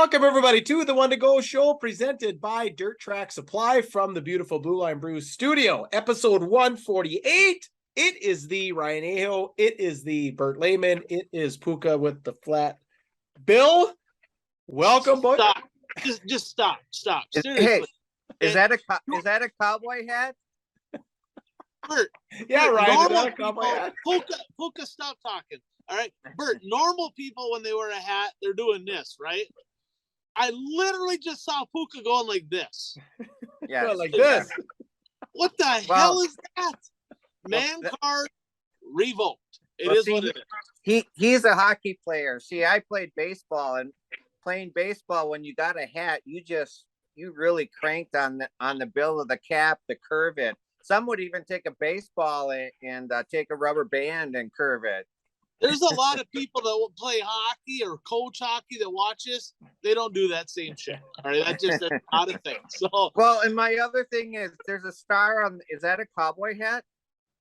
Welcome, everybody, to the One to Go show presented by Dirt Track Supply from the beautiful Blue Line Brews studio. Episode 148. It is the Ryan Aho. It is the Bert Lehman. It is Puka with the flat bill. Welcome, boys. Stop. Just stop. Seriously. Hey, is that a cowboy hat? Bert, Yeah, Bert, Ryan, is that a people, cowboy hat? Puka, stop talking. All right, Bert, normal people, when they wear a hat, they're doing this, right? I literally just saw Puka going like this. Yeah, like this. What the hell is that? Man card revoked. It is what it is. He's a hockey player. See, I played baseball, and playing baseball, when you got a hat, you really cranked on the bill of the cap to curve it. Some would even take a baseball and take a rubber band and curve it. There's a lot of people that will play hockey or coach hockey that watch this. They don't do that same shit. All right, that's not a thing. So well, and my other thing is there's a star on. Is that a cowboy hat?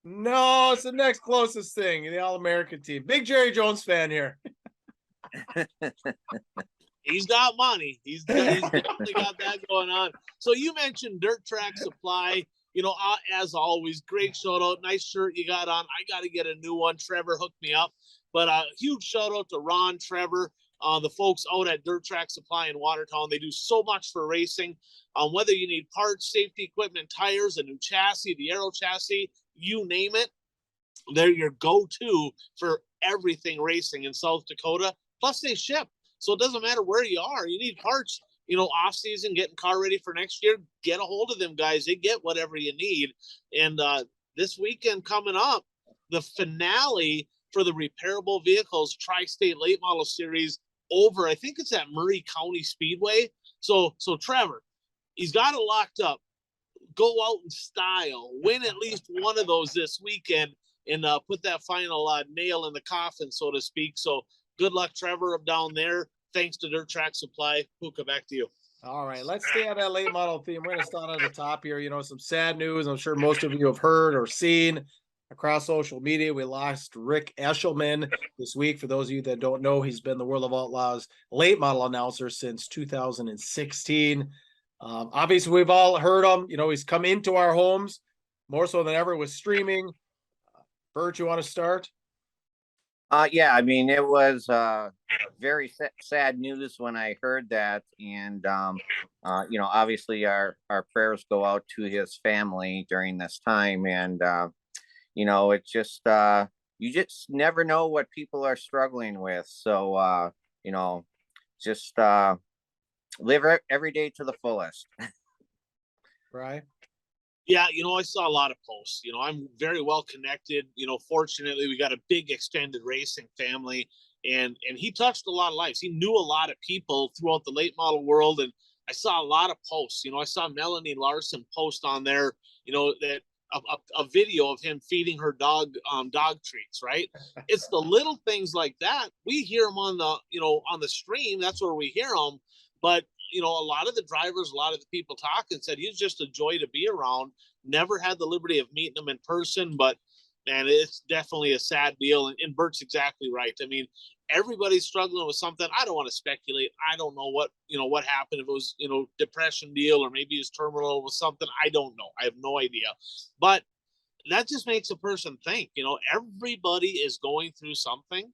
No, it's the next closest thing. The All-American team. Big Jerry Jones fan here. He's got money. He's definitely got that going on. So you mentioned Dirt Track Supply. You know, as always, great shout out. Nice shirt you got on. I got to get a new one. Trevor hooked me up. But huge shout out to Ron, Trevor, the folks out at Dirt Track Supply in Watertown. They do so much for racing. Whether you need parts, safety equipment, tires, a new chassis, the aero chassis, you name it, they're your go-to for everything racing in South Dakota. Plus, they ship. So it doesn't matter where you are. You need parts. You know, off season, getting car ready for next year, get a hold of them guys. They get whatever you need. And this weekend coming up, the finale for the repairable vehicles Tri-State Late Model Series over, I think it's at Murray County Speedway. So Trevor, he's got it locked up. Go out in style, win at least one of those this weekend, and put that final nail in the coffin, so to speak. So good luck, Trevor, down there. Thanks to Dirt Track Supply. Puka, back to you. All right, let's stay on that late model theme. We're going to start at the top here. You know, some sad news. I'm sure most of you have heard or seen across social media. We lost Rick Eshelman this week. For those of you that don't know, he's been the World of Outlaws late model announcer since 2016. Obviously, we've all heard him. You know, he's come into our homes more so than ever with streaming. Bert, you want to start? Yeah, I mean, it was very sad news when I heard that. And, you know, obviously our prayers go out to his family during this time. And, you know, it's just, you just never know what people are struggling with. So, you know, just live every day to the fullest. Right. Yeah, you know, I saw a lot of posts. You know, I'm very well connected. You know, fortunately, we got a big extended racing family, and he touched a lot of lives. He knew a lot of people throughout the late model world, and I saw a lot of posts. You know, I saw Melanie Larson post on there, you know, that a video of him feeding her dog treats, right? It's the little things like that. We hear them on the, you know, on the stream. That's where we hear them. But you know, a lot of the drivers, a lot of the people talking said he's just a joy to be around. Never had the liberty of meeting him in person, but man, it's definitely a sad deal. And Bert's exactly right. I mean, everybody's struggling with something. I don't want to speculate. I don't know what happened. If it was, you know, depression deal, or maybe his terminal was something. I don't know. I have no idea. But that just makes a person think, you know, everybody is going through something.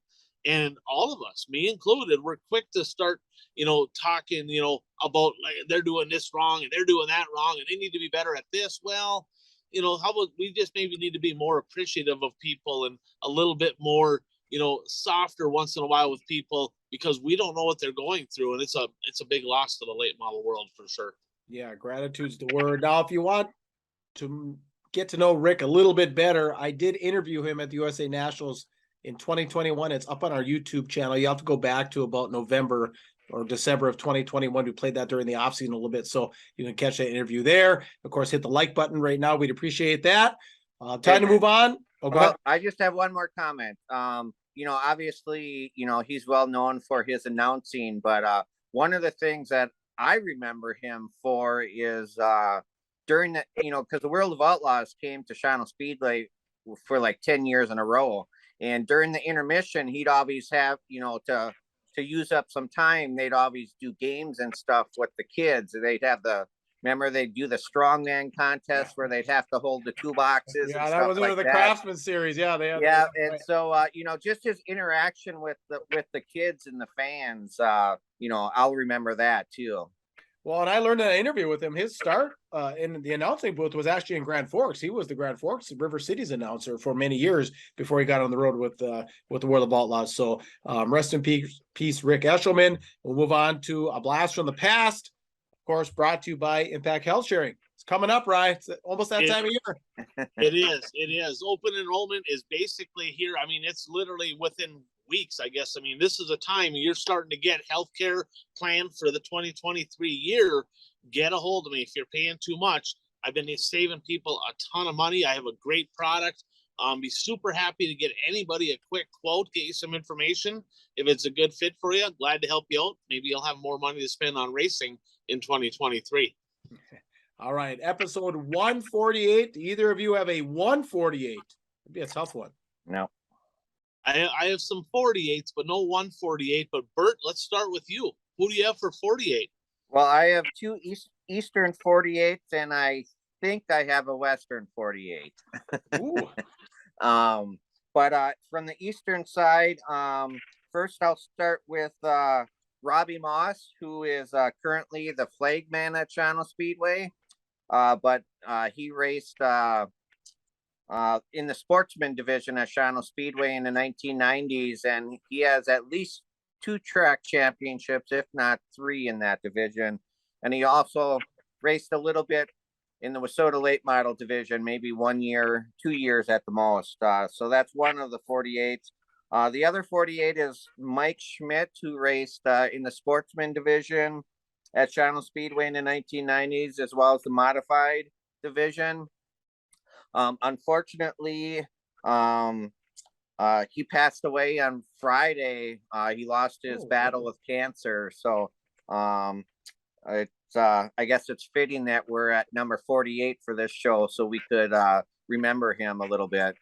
And all of us, me included, we're quick to start, you know, talking, you know, about like they're doing this wrong and they're doing that wrong and they need to be better at this. Well, you know, how about we just maybe need to be more appreciative of people and a little bit more, you know, softer once in a while with people, because we don't know what they're going through. And it's a big loss to the late model world for sure. Yeah, gratitude's the word. Now, if you want to get to know Rick a little bit better, I did interview him at the USA Nationals in 2021. It's up on our YouTube channel. You have to go back to about November or December of 2021. We played that during the offseason a little bit, so you can catch that interview there. Of course, hit the like button right now. We'd appreciate that. Time to move on. Oh, go ahead. I just have one more comment. You know, obviously, you know, he's well known for his announcing, but one of the things that I remember him for is during the, you know, because the World of Outlaws came to Shawano Speedway for like 10 years in a row. And during the intermission, he'd always have, you know, to to use up some time, they'd always do games and stuff with the kids. They'd have remember they'd do the strongman contest where they'd have to hold the 2 boxes. Yeah, and that stuff was like under the that. Craftsman series. Yeah, they had Yeah, that. and so just his interaction with the kids and the fans, I'll remember that too. Well, and I learned in an interview with him, his start in the announcing booth was actually in Grand Forks. He was the Grand Forks River Cities announcer for many years before he got on the road with the World of Outlaws. So rest in peace, Rick Eshelman. We'll move on to a blast from the past, of course, brought to you by Impact Health Sharing. It's coming up, Ryan. It's almost that time of year. It is. Open enrollment is basically here. I mean, it's literally within weeks, I guess. I mean, this is a time you're starting to get healthcare planned for the 2023 year. Get a hold of me if you're paying too much. I've been saving people a ton of money. I have a great product. Be super happy to get anybody a quick quote, get you some information. If it's a good fit for you, glad to help you out. Maybe you'll have more money to spend on racing in 2023. All right, episode 148. Do either of you have a 148? It'd be a tough one. No. I have some 48s, but no 148. But Bert, let's start with you. Who do you have for 48? Well, I have 2 Eastern 48s, and I think I have a Western 48. Ooh. But from the Eastern side, first I'll start with Robbie Moss, who is currently the flagman at Channel Speedway. But he raced in the sportsman division at Channel Speedway in the 1990s, and he has at least 2 track championships, if not 3 in that division. And he also raced a little bit in the WISSOTA late model division, maybe 1 year, 2 years at the most. So that's one of the 48s. The other 48 is Mike Schmidt, who raced in the sportsman division at Channel Speedway in the 1990s, as well as the modified division. Unfortunately, he passed away on Friday. He lost his battle with cancer. So I guess it's fitting that we're at number 48 for this show, so we could remember him a little bit.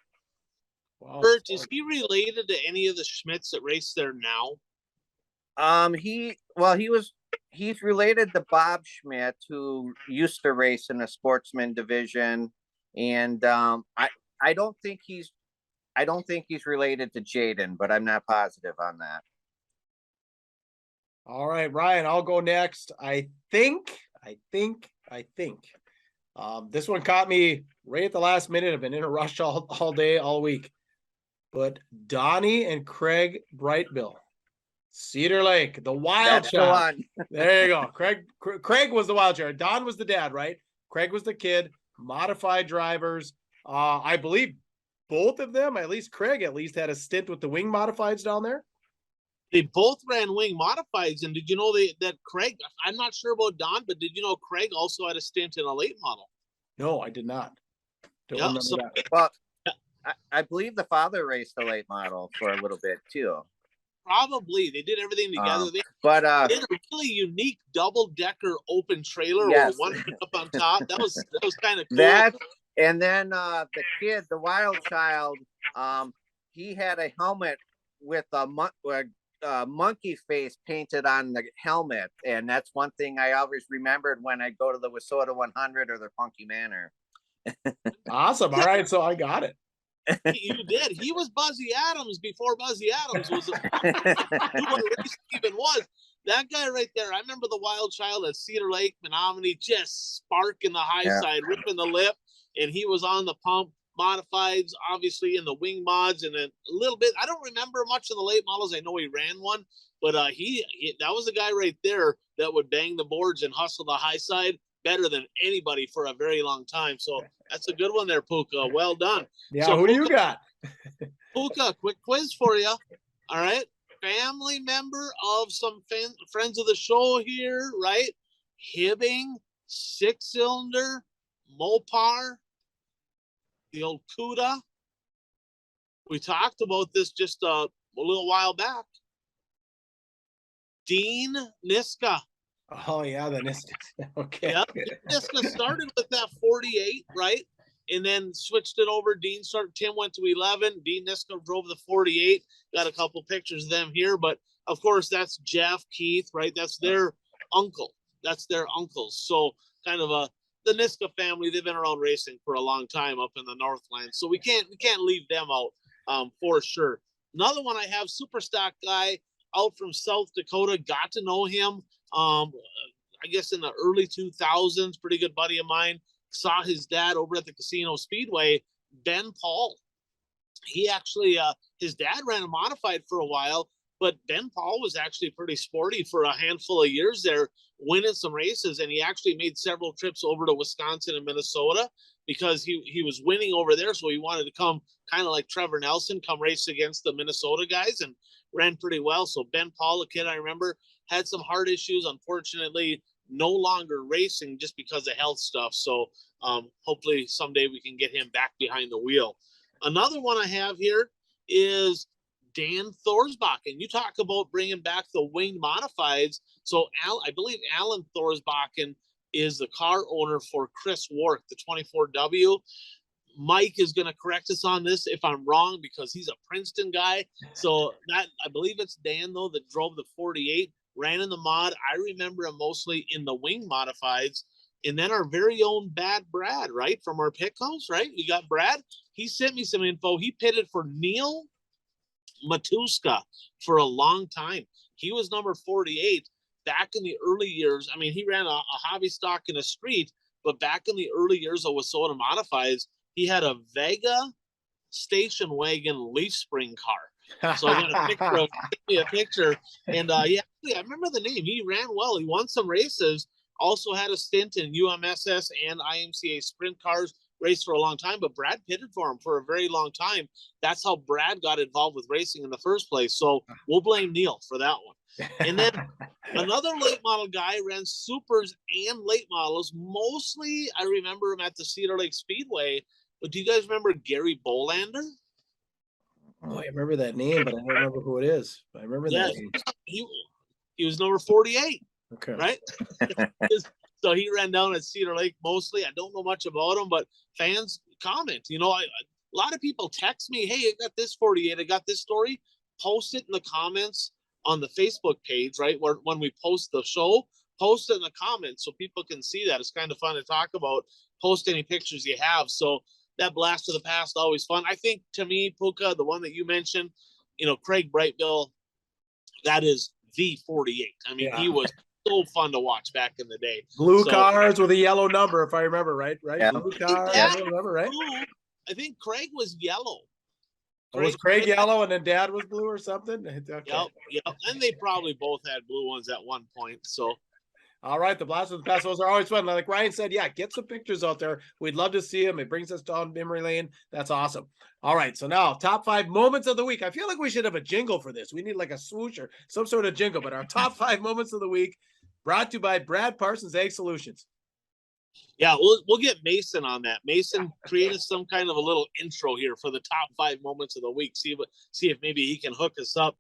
Wow. Bert, is he related to any of the Schmidts that race there now? He's related to Bob Schmidt, who used to race in the sportsman division, and I don't think he's related to Jaden, but I'm not positive on that. All right, Ryan, I'll go next. I think. This one caught me right at the last minute. I've been in a rush all day, all week. But Donnie and Craig Brightbill, Cedar Lake, the wild child. There you go. Craig was the wild child. Don was the dad, right? Craig was the kid. Modified drivers. I believe both of them, at least Craig, had a stint with the wing modifieds down there. They both ran wing modifieds, and did you know that Craig? I'm not sure about Don, but did you know Craig also had a stint in a late model? No, I did not. Don't remember that. Well, I believe the father raced a late model for a little bit too. Probably they did everything together. They did a really unique double-decker open trailer with one up on top. That was kind of cool. That, and then the kid, the wild child, he had a helmet with a monkey face painted on the helmet, and that's one thing I always remembered when I go to the WISSOTA 100 or the Funky Manor. Awesome. All right, so I got it. You did. He was Buzzy Adams before Buzzy Adams was even was. That guy right there. I remember the wild child at Cedar Lake, Menominee, just sparking the high side, ripping the lip, and he was on the pump modifieds, obviously in the wing mods, and a little bit. I don't remember much of the late models. I know he ran one, but he that was a guy right there that would bang the boards and hustle the high side better than anybody for a very long time. So that's a good one there, Puka. Well done. Yeah, so who do you got? Puka, quick quiz for you. All right. Family member of some friends of the show here, right? Hibbing, 6-cylinder, Mopar, the old CUDA. We talked about this just a little while back. Dean Niska. Oh, yeah, the Niska. Okay. Yep. Niska started with that 48, right? And then switched it over. Tim went to 11. Dean Niska drove the 48. Got a couple pictures of them here. But of course, that's Jeff, Keith, right? That's their uncle. That's their uncles. So kind of the Niska family, they've been around racing for a long time up in the Northland. So we can't leave them out for sure. Another one I have, super stock guy out from South Dakota, got to know him. I guess in the early 2000s, pretty good buddy of mine, saw his dad over at the Casino Speedway, Ben Paul. He actually, his dad ran a modified for a while, but Ben Paul was actually pretty sporty for a handful of years there, winning some races. And he actually made several trips over to Wisconsin and Minnesota because he was winning over there. So he wanted to come kind of like Trevor Nelson, come race against the Minnesota guys, and ran pretty well. So Ben Paul, a kid I remember, had some heart issues, unfortunately, no longer racing just because of health stuff. So hopefully someday we can get him back behind the wheel. Another one I have here is Dan Thorzbach, and you talk about bringing back the winged modifieds. So I believe Alan Thorzbach is the car owner for Chris Wark, the 24W. Mike is going to correct us on this if I'm wrong, because he's a Princeton guy. So that, I believe it's Dan though, that drove the 48, ran in the mod. I remember him mostly in the wing modifieds. And then our very own Bad Brad, right? From our pit house, right? We got Brad. He sent me some info. He pitted for Neil Matuska for a long time. He was number 48 back in the early years. I mean, he ran a hobby stock in a street, but back in the early years of Wissota Modifieds, he had a Vega station wagon leaf spring car. So I got a picture. And yeah, I remember the name. He ran well. He won some races. Also had a stint in UMSS and IMCA sprint cars, raced for a long time, but Brad pitted for him for a very long time. That's how Brad got involved with racing in the first place. So we'll blame Neil for that one. And then another late model guy ran supers and late models. Mostly I remember him at the Cedar Lake Speedway. But do you guys remember Gary Bolander? Oh, I remember that name, but I don't remember who it is. I remember that name. He was number 48. Okay. Right? So he ran down at Cedar Lake mostly. I don't know much about him, but fans comment. You know, a lot of people text me, hey, I got this 48, I got this story. Post it in the comments on the Facebook page, right? Where when we post the show, post it in the comments so people can see that. It's kind of fun to talk about. Post any pictures you have. So that blast of the past, always fun. I think to me, Puka, the one that you mentioned, you know, Craig Brightville, that is the 48. I mean, he was so fun to watch back in the day. Blue cars with a yellow number, if I remember right. Yeah. Blue car, yellow number, right? I think Craig was yellow. Was Craig yellow and then Dad was blue or something? Okay. Yep. And they probably both had blue ones at one point. So. All right, the blast of the past, those are always fun. Like Ryan said, yeah, get some pictures out there. We'd love to see them. It brings us down memory lane. That's awesome. All right, so now top 5 moments of the week. I feel like we should have a jingle for this. We need like a swoosh or some sort of jingle, but our top 5 moments of the week brought to you by Brad Parsons Ag Solutions. Yeah, we'll get Mason on that. Mason created some kind of a little intro here for the top 5 moments of the week. See if maybe he can hook us up.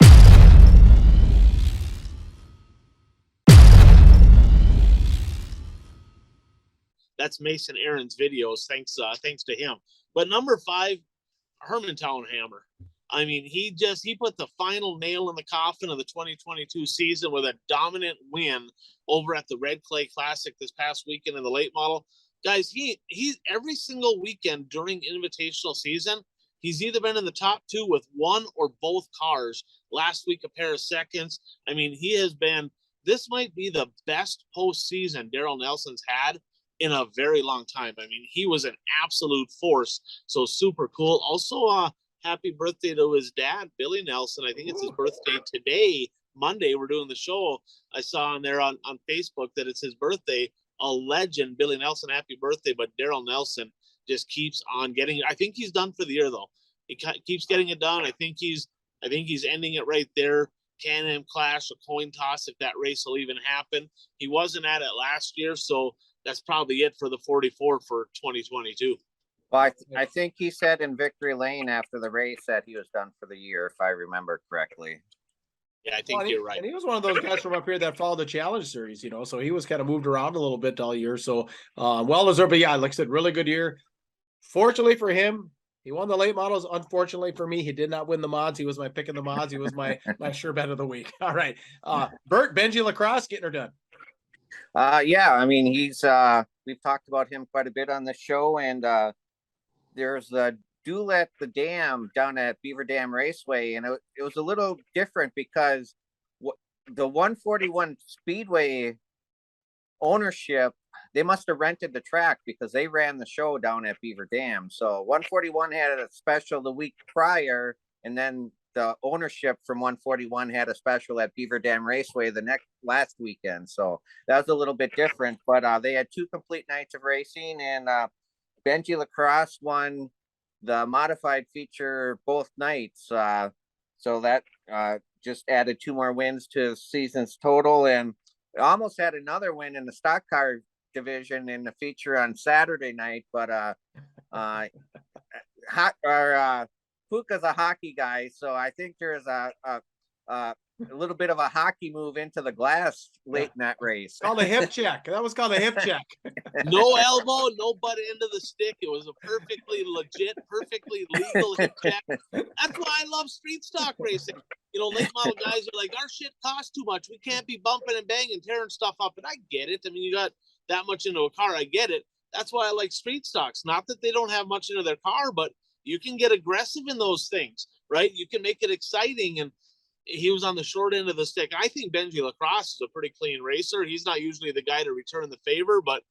That's Mason Aaron's videos. Thanks to him. But number 5, Hermantown Hammer. I mean, he put the final nail in the coffin of the 2022 season with a dominant win over at the Red Clay Classic this past weekend in the late model. Guys, he's every single weekend during invitational season, he's either been in the top 2 with one or both cars. Last week, a pair of seconds. I mean, this might be the best postseason Darrell Nelson's had in a very long time. I mean, he was an absolute force. So super cool. Also, happy birthday to his dad, Billy Nelson. I think it's his birthday today, Monday. We're doing the show. I saw on there on Facebook that it's his birthday. A legend, Billy Nelson, happy birthday. But Darrell Nelson just keeps on getting. I think he's done for the year though. He keeps getting it done. I think he's ending it right there. Can-Am Clash, a coin toss if that race will even happen. He wasn't at it last year, so that's probably it for the 44 for 2022. Well, I think he said in Victory Lane after the race that he was done for the year, if I remember correctly. Yeah, I think you're right. And he was one of those guys from up here that followed the Challenge Series, you know, so he was kind of moved around a little bit all year. So well deserved, but yeah, like I said, really good year. Fortunately for him, He won the late models. Unfortunately for me, he did not win the mods. He was my pick in the mods. He was my sure bet of the week. All right. Bert, Benji Lacrosse getting her done. Yeah, I mean, he's we've talked about him quite a bit on the show, and there's the duel at the dam down at Beaver Dam Raceway, and it was a little different because the 141 Speedway ownership, they must have rented the track because they ran the show down at Beaver Dam. So 141 had a special the week prior, and then the ownership from 141 had a special at Beaver Dam Raceway the last weekend. So that was a little bit different, but they had 2 complete nights of racing, and Benji Lacrosse won the modified feature both nights. So that just added 2 more wins to the season's total, and almost had another win in the stock car division in the feature on Saturday night. But Puka's a hockey guy, so I think there's a little bit of a hockey move into the glass late in that race. Called a hip check. That was called a hip check. No elbow, no butt into the stick. It was a perfectly legit, perfectly legal hip check. That's why I love street stock racing. You know, late model guys are like, our shit costs too much. We can't be bumping and banging, tearing stuff up. And I get it. I mean, you got that much into a car. I get it. That's why I like street stocks. Not that they don't have much into their car, but you can get aggressive in those things, right? You can make it exciting. And he was on the short end of the stick. I think Benji Lacrosse is a pretty clean racer. He's not usually the guy to return the favor, but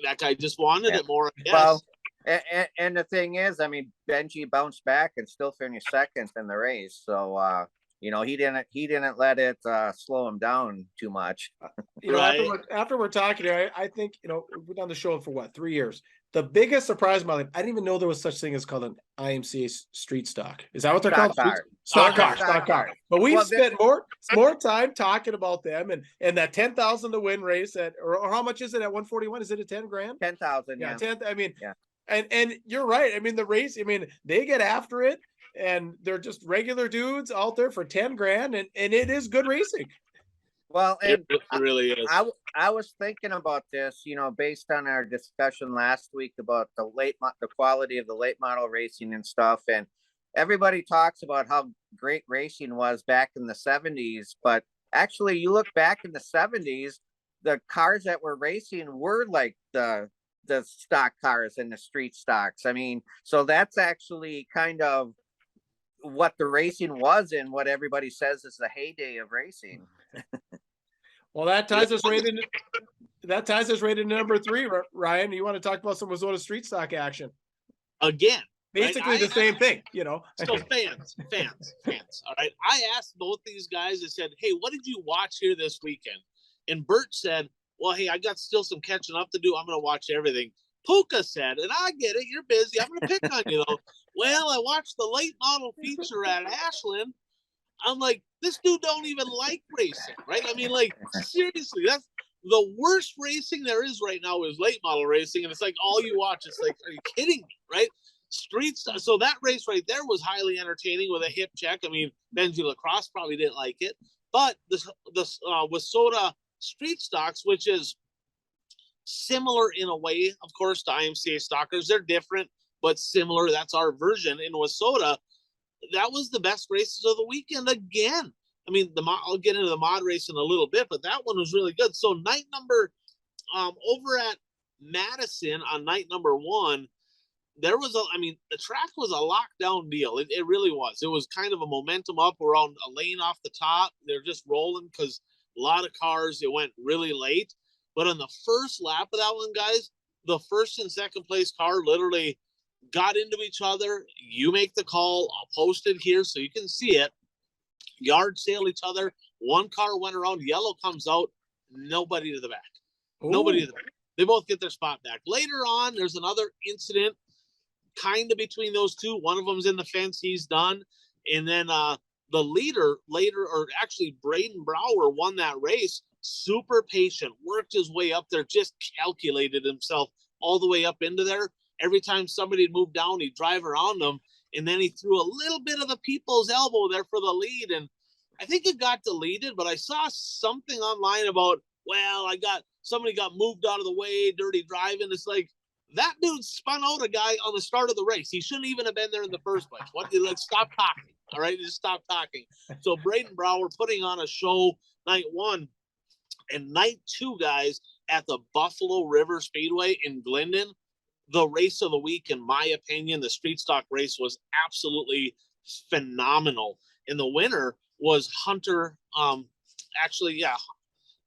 that guy just wanted it more, I guess. Well, and the thing is, I mean, Benji bounced back and still finished second in the race. So, you know, he didn't let it slow him down too much. You know, Right. after we're talking here, I think, you know, we've been on the show for what, 3 years. The biggest surprise of my life, I didn't even know there was such thing as called an IMCA street stock. Is that what they're Stock called? car. Stock Stock car. car. But we've Well, spent more time talking about them and that 10,000 to win race at, or how much is it at 141? Is it a 10 grand? 10,000. Yeah, Yeah. 10. I mean, Yeah. And you're right. I mean, the race, I mean, they get after it and they're just regular dudes out there for 10 grand and it is good racing. Well, and It really is. I was thinking about this, you know, based on our discussion last week about the quality of the late model racing and stuff. And everybody talks about how great racing was back in the 70s. But actually, you look back in the 70s, the cars that were racing were like the stock cars and the street stocks. I mean, so that's actually kind of what the racing was and what everybody says is the heyday of racing. Well, that ties us right into number 3, Ryan. You want to talk about some Wazota street stock action? Again. Basically right? the same thing, you know. So fans. All right. I asked both these guys, I said, hey, what did you watch here this weekend? And Bert said, well, hey, I got still some catching up to do. I'm going to watch everything. Puka said, and I get it, you're busy. I'm going to pick on you, though. Well, I watched the late model feature at Ashland. I'm like, this dude don't even like racing, right? I mean, like, seriously, that's the worst racing there is right now is late model racing. And it's like, all you watch, it's like, are you kidding me, right? Street stuff. So that race right there was highly entertaining with a hip check. I mean, Benji Lacrosse probably didn't like it. But this Wazota street stocks, which is similar in a way, of course, to IMCA stockers. They're different, but similar. That's our version in Wazota. That was the best races of the weekend again. I mean, I'll get into the mod race in a little bit, but that one was really good. So night number, over at Madison on night number 1, there was the track was a lockdown deal. It really was. It was kind of a momentum up. We're on a lane off the top. They're just rolling because a lot of cars, it went really late. But on the first lap of that one, guys, the first and second place car literally got into each other. You make the call. I'll post it here so you can see it. Yard sale each other. One car went around. Yellow comes out. Nobody to the back. Ooh. Nobody to the back. They both get their spot back. Later on, there's another incident kind of between those two. One of them's in the fence. He's done. And then the leader later, or actually Braden Brower won that race. Super patient. Worked his way up there. Just calculated himself all the way up into there. Every time somebody moved down, he'd drive around them. And then he threw a little bit of the people's elbow there for the lead. And I think it got deleted, but I saw something online about, well, somebody got moved out of the way, dirty driving. It's like, That dude spun out a guy on the start of the race. He shouldn't even have been there in the first place. Let's stop talking. All right, just stop talking. So Braden Brower putting on a show night 1, and night 2, guys, at the Buffalo River Speedway in Glendon. The race of the week, in my opinion, the street stock race was absolutely phenomenal. And the winner was Hunter,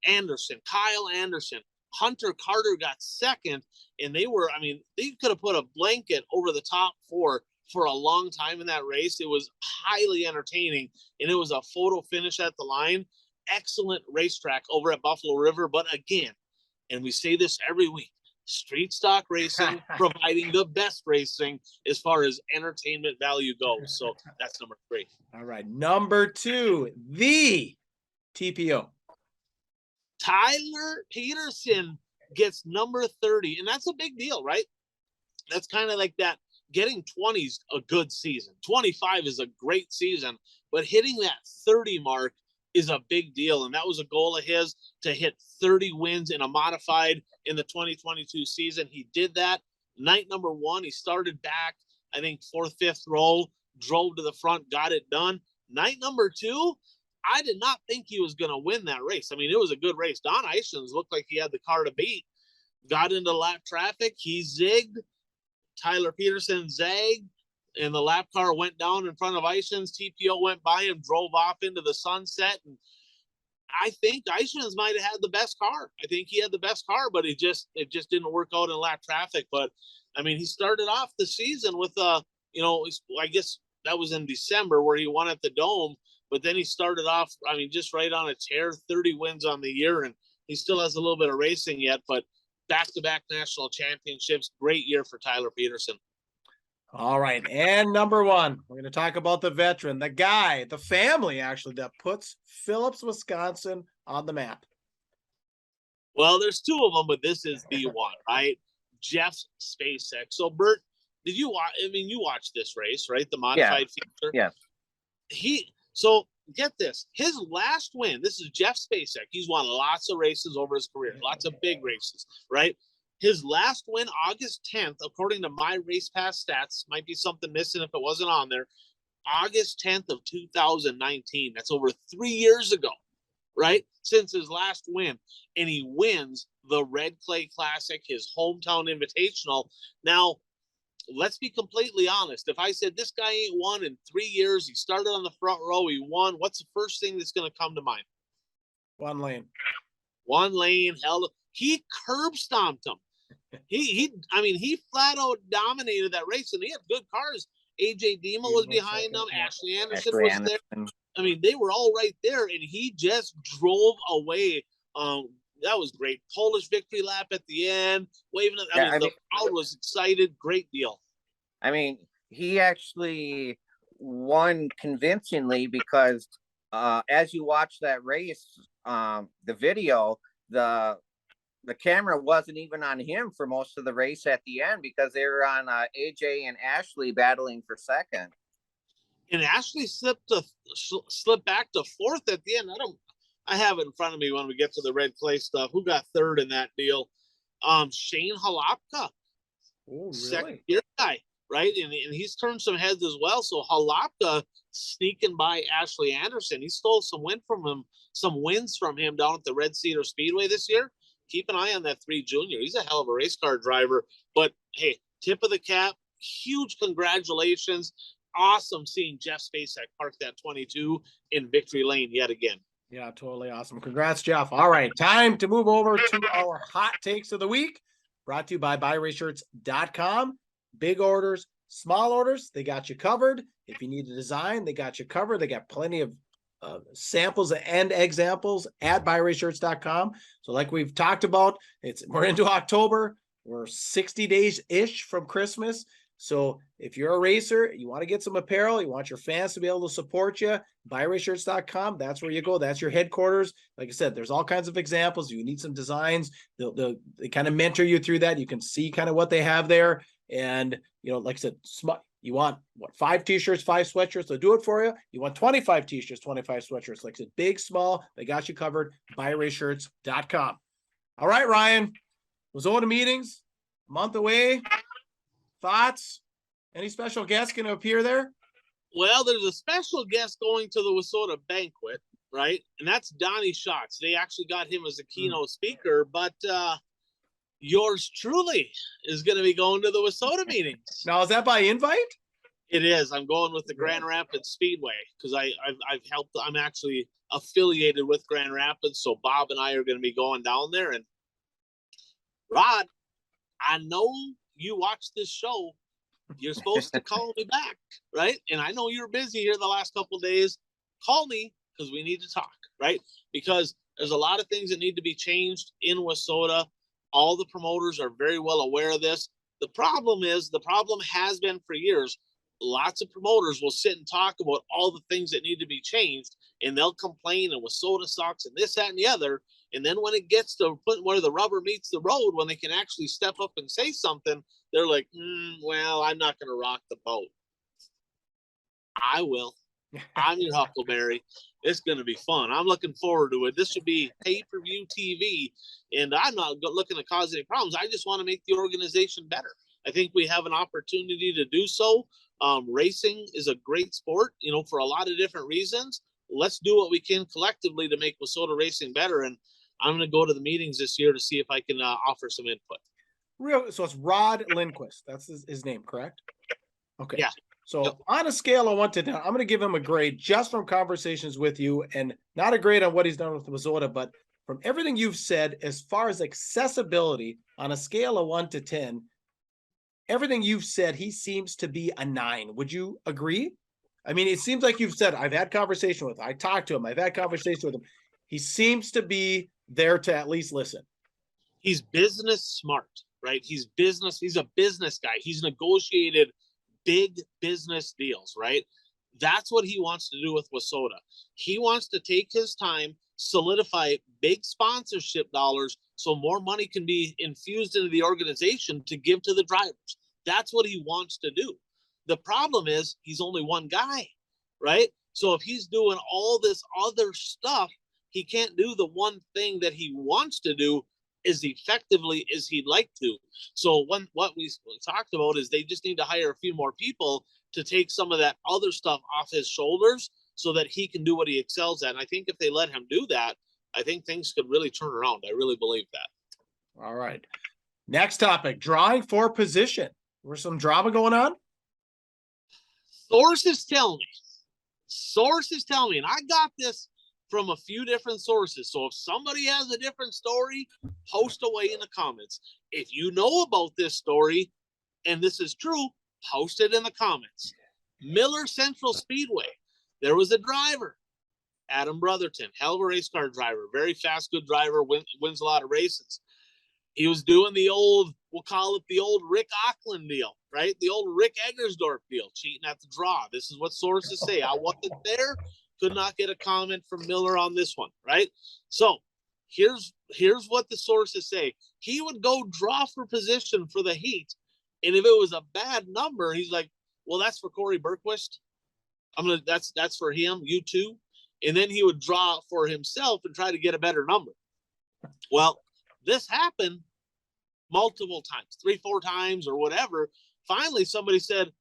Anderson, Kyle Anderson. Hunter Carter got second, and they could have put a blanket over the top 4 for a long time in that race. It was highly entertaining, and it was a photo finish at the line. Excellent racetrack over at Buffalo River. But again, and we say this every week, street stock racing providing the best racing as far as entertainment value goes. So that's number 3. All right. Number 2, the TPO. Tyler Peterson gets number 30, and that's a big deal, right? That's kind of like that. Getting 20 is a good season. 25 is a great season, but hitting that 30 mark is a big deal. And that was a goal of his, to hit 30 wins in a modified in the 2022 season. He did that. Night number 1, he started back, I think 4th, 5th row, drove to the front, got it done. Night number 2, I did not think he was going to win that race. I mean, it was a good race. Don Eichens looked like he had the car to beat. Got into lap traffic. He zigged. Tyler Peterson zagged, and the lap car went down in front of Eichens. TPO went by him, drove off into the sunset. And I think Eichens might have had the best car. I think he had the best car, but it just didn't work out in lap traffic. But I mean, he started off the season with I guess that was in December where he won at the Dome. But then he started off, just right on a tear, 30 wins on the year, and he still has a little bit of racing yet, but back-to-back national championships. Great year for Tyler Peterson. All right. And number 1, we're going to talk about the veteran, the guy, the family, actually, that puts Phillips, Wisconsin on the map. Well, there's 2 of them, but this is the one, right? Jeff Spacek. So, Bert, did you watch? You watched this race, right? The modified feature? Yeah. So get this, his last win, this is Jeff Spacek. He's won lots of races over his career, lots of big races, right? His last win, August 10th, according to my Race Pass stats, might be something missing if it wasn't on there, August 10th of 2019. That's over 3 years ago, right? Since his last win. And he wins the Red Clay Classic, his hometown invitational. Now, let's be completely honest. If I said this guy ain't won in 3 years, he started on the front row, he won, what's the first thing that's going to come to mind? One lane. Hell, he curb stomped him. He flat out dominated that race, and he had good cars. AJ Dima was behind him. Ashley Anderson was there. They were all right there, and he just drove away. That was great. Polish victory lap at the end, waving it. The crowd was excited. Great deal. He actually won convincingly because as you watch that race, the video, the camera wasn't even on him for most of the race at the end because they were on AJ and Ashley battling for second. And Ashley slipped back to 4th at the end. I have it in front of me when we get to the red clay stuff. Who got 3rd in that deal? Shane Halapka. Oh, really? Second year guy, right? And he's turned some heads as well. So Halapka sneaking by Ashley Anderson. He stole some wins from him down at the Red Cedar Speedway this year. Keep an eye on that 3 junior. He's a hell of a race car driver. But hey, tip of the cap, huge congratulations. Awesome seeing Jeff Spacek park that 22 in victory lane yet again. Yeah, totally awesome. Congrats, Jeff. All right, time to move over to our hot takes of the week, brought to you by buyraceshirts.com. Big orders, small orders, they got you covered. If you need a design, they got you covered. They got plenty of samples and examples at buyraceshirts.com. So like we've talked about, we're into October. We're 60 days-ish from Christmas. So if you're a racer, you want to get some apparel, you want your fans to be able to support you, buyraceshirts.com. That's where you go. That's your headquarters. Like I said, there's all kinds of examples. You need some designs. They kind of mentor you through that. You can see kind of what they have there. And, like I said, you want 5 t-shirts, 5 sweatshirts, they'll do it for you. You want 25 t-shirts, 25 sweatshirts. Like I said, big, small, they got you covered. buyraceshirts.com. All right, Ryan, was over to meetings. month away. Thoughts? Any special guests going to appear there? Well, there's a special guest going to the Wissota banquet, right? And that's Donnie Schatz. They actually got him as a keynote speaker, but yours truly is going to be going to the Wissota meetings. Now, is that by invite? It is. I'm going with the Grand Rapids Speedway because I've helped. I'm actually affiliated with Grand Rapids, so Bob and I are going to be going down there. And Rod, I know you watch this show. You're supposed to call me back, right? And I know you're busy here the last couple of days. Call me because we need to talk, right? Because there's a lot of things that need to be changed in Wissota. All the promoters are very well aware of this. The problem has been for years. Lots of promoters will sit and talk about all the things that need to be changed, and they'll complain and Wissota sucks and this, that, and the other. And then when it gets to where the rubber meets the road, when they can actually step up and say something, they're like, well, I'm not going to rock the boat. I will. I'm your Huckleberry. It's going to be fun. I'm looking forward to it. This should be pay-per-view TV, and I'm not looking to cause any problems. I just want to make the organization better. I think we have an opportunity to do so. Racing is a great sport, for a lot of different reasons. Let's do what we can collectively to make Wissota racing better. And I'm going to go to the meetings this year to see if I can offer some input. So it's Rod Lindquist. That's his name, correct? Okay. Yeah. So on a scale of 1 to 10, I'm going to give him a grade just from conversations with you, and not a grade on what he's done with Wissota, but from everything you've said as far as accessibility on a scale of 1 to 10, everything you've said, he seems to be a 9. Would you agree? I mean, it seems like you've said, I've had conversation with him. I talked to him. I've had conversation with him. He seems to be there to at least listen. He's business smart, right? He's a business guy. He's negotiated big business deals, right? That's what he wants to do with Wissota. He wants to take his time, solidify big sponsorship dollars so more money can be infused into the organization to give to the drivers. That's what he wants to do. The problem is he's only one guy, right? So if he's doing all this other stuff, he can't do the one thing that he wants to do as effectively as he'd like to. So what we talked about is they just need to hire a few more people to take some of that other stuff off his shoulders so that he can do what he excels at. And I think if they let him do that, I think things could really turn around. I really believe that. All right. Next topic, drawing for position. There's some drama going on? Sources tell me, and I got this from a few different sources. So if somebody has a different story, post away in the comments. If you know about this story and this is true, post it in the comments. Miller Central Speedway, there was a driver, Adam Brotherton, hell of a race car driver, very fast, good driver, wins a lot of races. He was doing the old, we'll call it the old Rick Auckland deal, right? The old Rick Eggensdorf deal, cheating at the draw. This is what sources say. I wasn't there, could not get a comment from Miller on this one, right? So here's what the sources say. He would go draw for position for the heat, and if it was a bad number, he's like, well, that's for Corey Bergquist. That's for him, you too. And then he would draw for himself and try to get a better number. Well, this happened multiple times, 3-4 times or whatever. Finally, somebody said,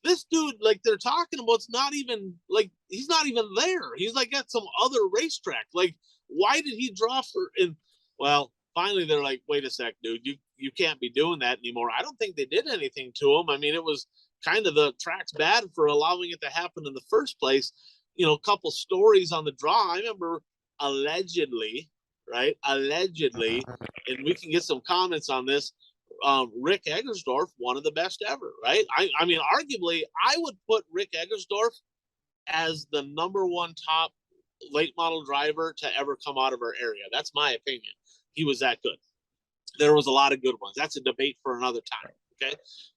this dude, like they're talking about, it's not even like, he's not even there. He's like at some other racetrack. Like, why did he draw for? And well, finally they're like, wait a sec, dude, you can't be doing that anymore. I don't think they did anything to him. I mean, it was kind of the track's bad for allowing it to happen in the first place. A couple stories on the draw. I remember allegedly, and we can get some comments on this. Rick Eggensdorf, one of the best ever, right? I mean, arguably, I would put Rick Eggensdorf as the number 1 top late model driver to ever come out of our area. That's my opinion. He was that good. There was a lot of good ones. That's a debate for another time, okay?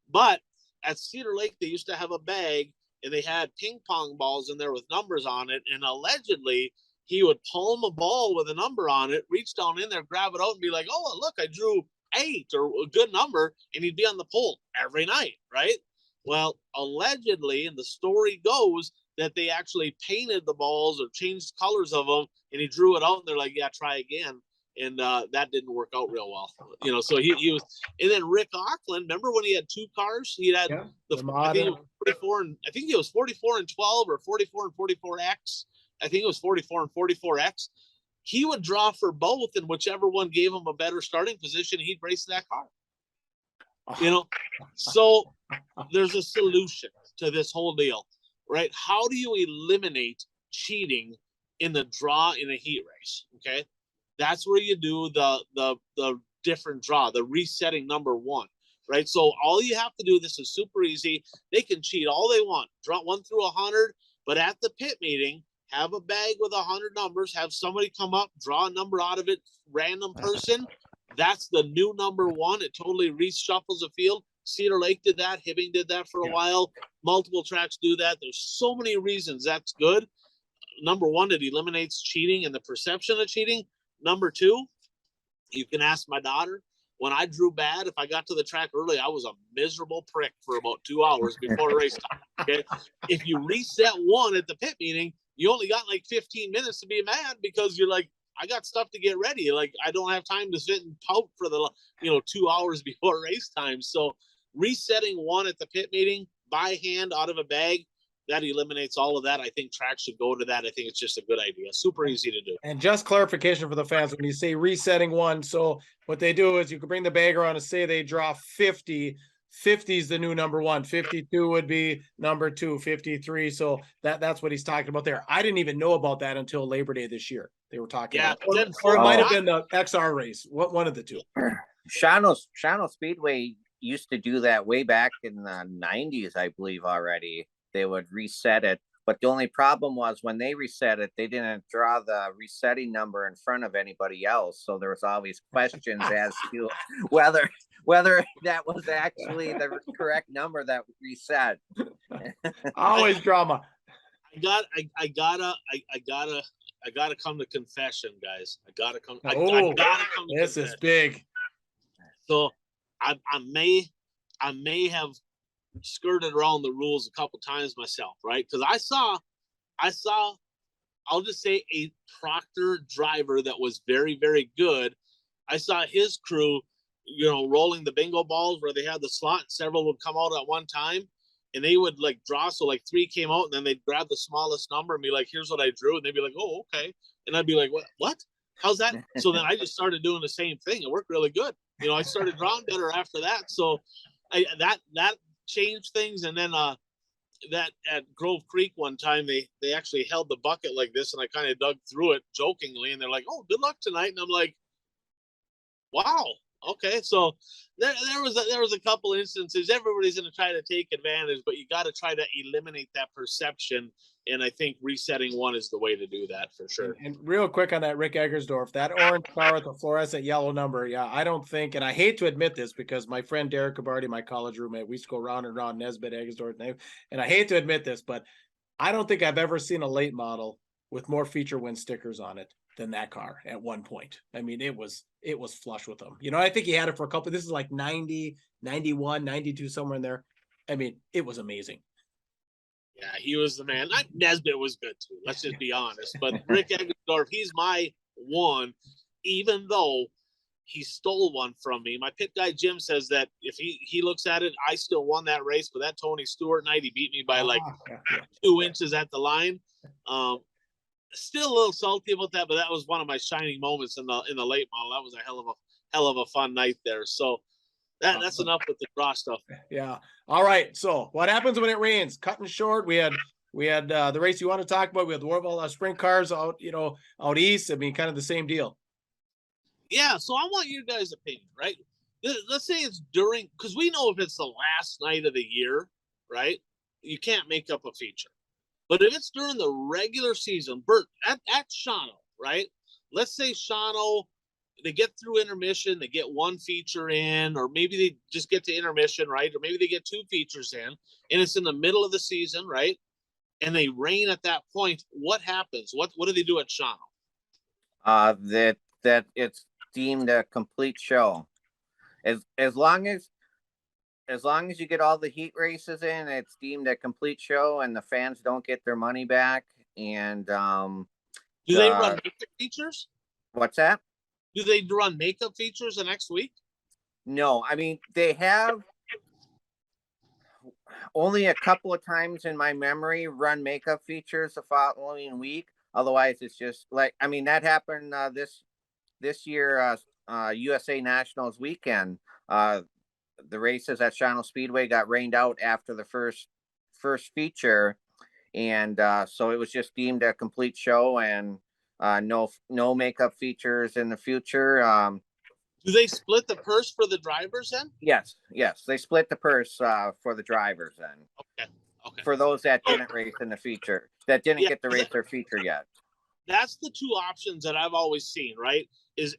But at Cedar Lake, they used to have a bag, and they had ping pong balls in there with numbers on it, and allegedly, he would palm a ball with a number on it, reach down in there, grab it out, and be like, oh, look, I drew 8 or a good number, and he'd be on the pole every night, right? Well, allegedly, and the story goes that they actually painted the balls or changed colors of them, and he drew it out, and they're like, yeah, try again. and that didn't work out real well. You know, so he was, and then Rick Auckland. Remember when he had 2 cars? He had the I think it was 44 and I think it was 44 and 12 or 44 and 44X. I think it was 44 and 44X. He would draw for both, and whichever one gave him a better starting position, he'd race that car. You know, so there's a solution to this whole deal, right? How do you eliminate cheating in the draw in a heat race? Okay, that's where you do the different draw, the resetting number 1, right? So all you have to do, this is super easy. They can cheat all they want, draw 1 through 100, but at the pit meeting, have a bag with 100 numbers, have somebody come up, draw a number out of it, random person. That's the new number 1. It totally reshuffles the field. Cedar Lake did that. Hibbing did that for a while. Multiple tracks do that. There's so many reasons that's good. Number 1, it eliminates cheating and the perception of cheating. Number 2, you can ask my daughter. When I drew bad, if I got to the track early, I was a miserable prick for about 2 hours before race time. Okay, if you reset 1 at the pit meeting, you only got like 15 minutes to be mad because you're like, I got stuff to get ready. Like, I don't have time to sit and pout for the 2 hours before race time. So resetting 1 at the pit meeting by hand out of a bag, that eliminates all of that. I think tracks should go to that. I think it's just a good idea. Super easy to do. And just clarification for the fans, when you say resetting 1, so what they do is you can bring the bag around and say they draw 50. 50 is the new number 1. 52 would be number 2. 53. So that's what he's talking about there. I didn't even know about that until Labor Day this year. They were talking about, or it might have been the XR race. One of the two. Shawano Speedway used to do that way back in the 90s, I believe already. They would reset it. But the only problem was when they reset it, they didn't draw the resetting number in front of anybody else. So there was always questions as to whether that was actually the correct number that reset. Always drama. I gotta come to confession, guys. I gotta come to this confession. Is big. So I may have skirted around the rules a couple times myself, right? Because I saw, I'll just say, a Proctor driver that was very, very good. I saw his crew, rolling the bingo balls where they had the slot, and several would come out at one time, and they would like draw. So like 3 came out, and then they'd grab the smallest number and be like, "Here's what I drew," and they'd be like, "Oh, okay," and I'd be like, "What? How's that?" So then I just started doing the same thing. It worked really good. I started drawing better after that. So that changed things. And then that at Grove Creek one time, they actually held the bucket like this, and I kind of dug through it jokingly, and they're like, "Oh, good luck tonight," and I'm like, wow, okay. So there was a couple instances. Everybody's going to try to take advantage, but you got to try to eliminate that perception. And I think resetting 1 is the way to do that for sure. And real quick on that Rick Eggensdorf, that orange car with the fluorescent yellow number. Yeah, I don't think, and I hate to admit this because my friend Derek Cabardi, my college roommate, we used to go round and round Nesbitt, Eggensdorf, and I hate to admit this, but I don't think I've ever seen a late model with more feature win stickers on it than that car at one point. I mean, it was flush with them. I think he had it for a couple. This is like 90, 91, 92, somewhere in there. I mean, it was amazing. Yeah, he was the man. Nesbitt was good too. Let's just be honest. But Rick Eggensdorf, he's my 1, even though he stole one from me. My pit guy Jim says that if he looks at it, I still won that race. But that Tony Stewart night, he beat me by like 2 inches at the line. Still a little salty about that, but that was one of my shining moments in the late model. That was a hell of a fun night there. So that's enough with the draw stuff. Yeah. All right. So what happens when it rains? Cutting short. We had the race you want to talk about. We had the Warval sprint cars out east. I mean, kind of the same deal. Yeah. So I want your guys' opinion, right? Let's say it's during, because we know if it's the last night of the year, right? You can't make up a feature. But if it's during the regular season, Bert, at Shawano, right? Let's say Shawano, they get through intermission, they get 1 feature in, or maybe they just get to intermission, right? Or maybe they get 2 features in, and it's in the middle of the season, right? And they rain at that point. What happens? What do they do at Shawano? That it's deemed a complete show. As long as you get all the heat races in, it's deemed a complete show, and the fans don't get their money back. And do they run features? What's that? Do they run makeup features the next week? No, I mean, they have only a couple of times in my memory run makeup features the following week. Otherwise, it's just like, I mean, that happened this year, USA Nationals weekend. The races at Shawano Speedway got rained out after the first feature, and so it was just deemed a complete show, and no makeup features in the future. Do they split the purse for the drivers then? Yes, they split the purse for the drivers then. Okay. For those that didn't race in the feature, that didn't get to race their feature yet. That's the two options that I've always seen, right? Is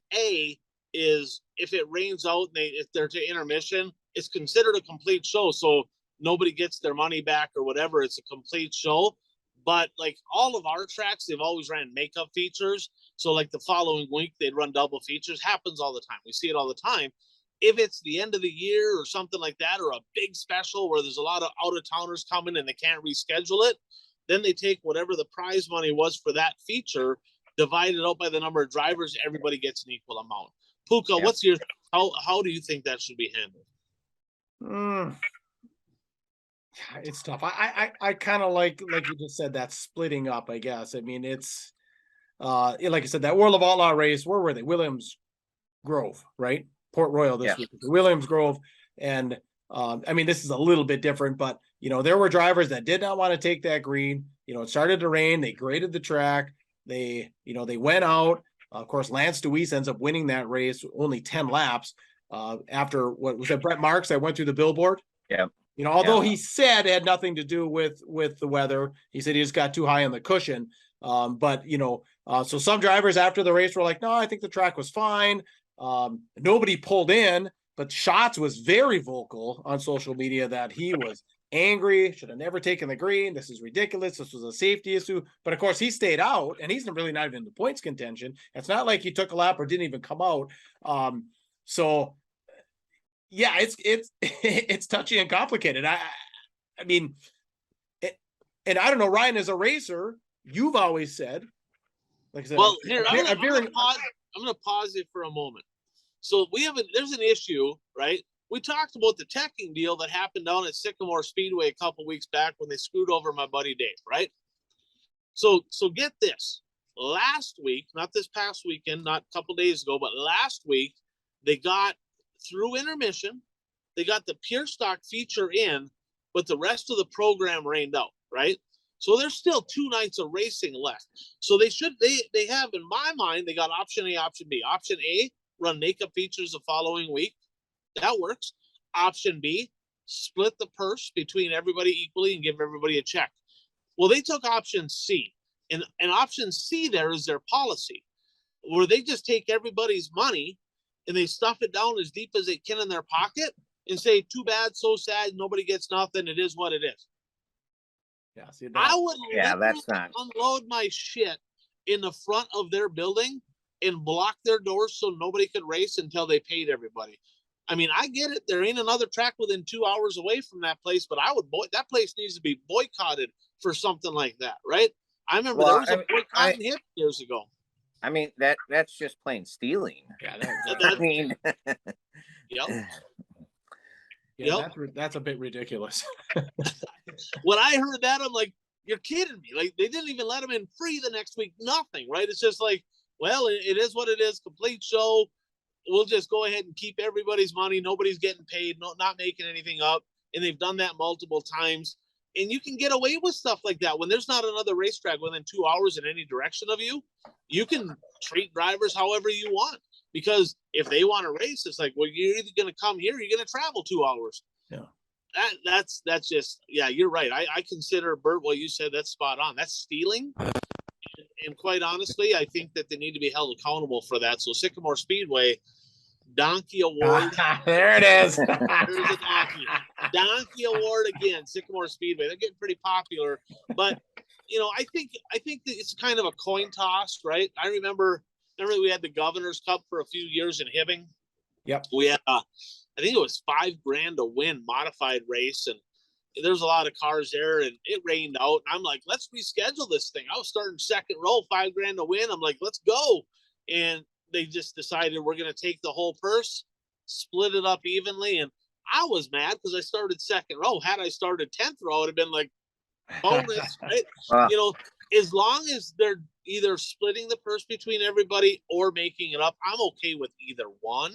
if it rains out and if they're to intermission, it's considered a complete show. So nobody gets their money back or whatever. It's a complete show. But like all of our tracks, they've always ran makeup features. So like the following week, they'd run double features. Happens all the time. We see it all the time. If it's the end of the year or something like that, or a big special where there's a lot of out-of-towners coming and they can't reschedule it, then they take whatever the prize money was for that feature, divide it out by the number of drivers, everybody gets an equal amount. Puka, Yeah. what's your how do you think that should be handled? It's tough. I kind of like you just said, that splitting up, I guess. I mean, it's like I said, that World of Outlaw race, where were they? Williams Grove, right? Port Royal this week. Williams Grove. And I mean, this is a little bit different, but there were drivers that did not want to take that green. It started to rain. They graded the track. They went out. Of course, Lance Deweese ends up winning that race, only 10 laps after what was that, Brett Marks that went through the billboard. Yeah. Although he said it had nothing to do with the weather, he said he just got too high on the cushion. But so some drivers after the race were like, no, I think the track was fine. Nobody pulled in, but Schatz was very vocal on social media that he was angry, should have never taken the green. This is ridiculous. This was a safety issue. But of course, he stayed out, and he's really not even in the points contention. It's not like he took a lap or didn't even come out. So yeah, it's touchy and complicated. I mean, and I don't know, Ryan, as a racer, you've always said, like I said, well, here I'm gonna pause it for a moment. So there's an issue, right? We talked about the teching deal that happened down at Sycamore Speedway a couple weeks back when they screwed over my buddy Dave, right? So get this. Last week, not this past weekend, not a couple days ago, but last week, they got through intermission, they got the pure stock feature in, but the rest of the program rained out, right? So there's still 2 nights of racing left. So they have, in my mind, they got option A, option B. Option A, run makeup features the following week. That works. Option B, split the purse between everybody equally and give everybody a check. Well, they took option C, and option C there is their policy, where they just take everybody's money and they stuff it down as deep as they can in their pocket and say, too bad, so sad, nobody gets nothing. It is what it is. Yeah, see, I would that's not unload my shit in the front of their building and block their doors so nobody could race until they paid everybody. I mean, I get it. There ain't another track within 2 hours away from that place, but that place needs to be boycotted for something like that, right? I remember there was a boycott in HIP years ago. I mean, that's just plain stealing. Yeah, I mean, yep. Yeah, that's a bit ridiculous. When I heard that, I'm like, you're kidding me. Like, they didn't even let them in free the next week. Nothing, right? It's just like, well, it is what it is. Complete show. We'll just go ahead and keep everybody's money. Nobody's getting paid, not making anything up. And they've done that multiple times. And you can get away with stuff like that when there's not another racetrack within 2 hours in any direction of you. You can treat drivers however you want, because if they want to race, it's like, well, you're either going to come here or you're going to travel 2 hours. Yeah. That's just, yeah, you're right. I consider, Bert, what you said, that's spot on. That's stealing. And quite honestly, I think that they need to be held accountable for that. So Sycamore Speedway, Donkey Award. There it is. There's a donkey award again. Sycamore Speedway. They're getting pretty popular, but I think that it's kind of a coin toss, right? I remember we had the Governor's Cup for a few years in Hibbing. Yep. We had, I think it was $5,000 to win modified race, and there's a lot of cars there, and it rained out. And I'm like, let's reschedule this thing. I was starting second row, $5,000 to win. I'm like, let's go. And they just decided we're going to take the whole purse, split it up evenly. And I was mad because I started second row. Had I started 10th row, it would have been like bonus, right? You know, as long as they're either splitting the purse between everybody or making it up, I'm okay with either one.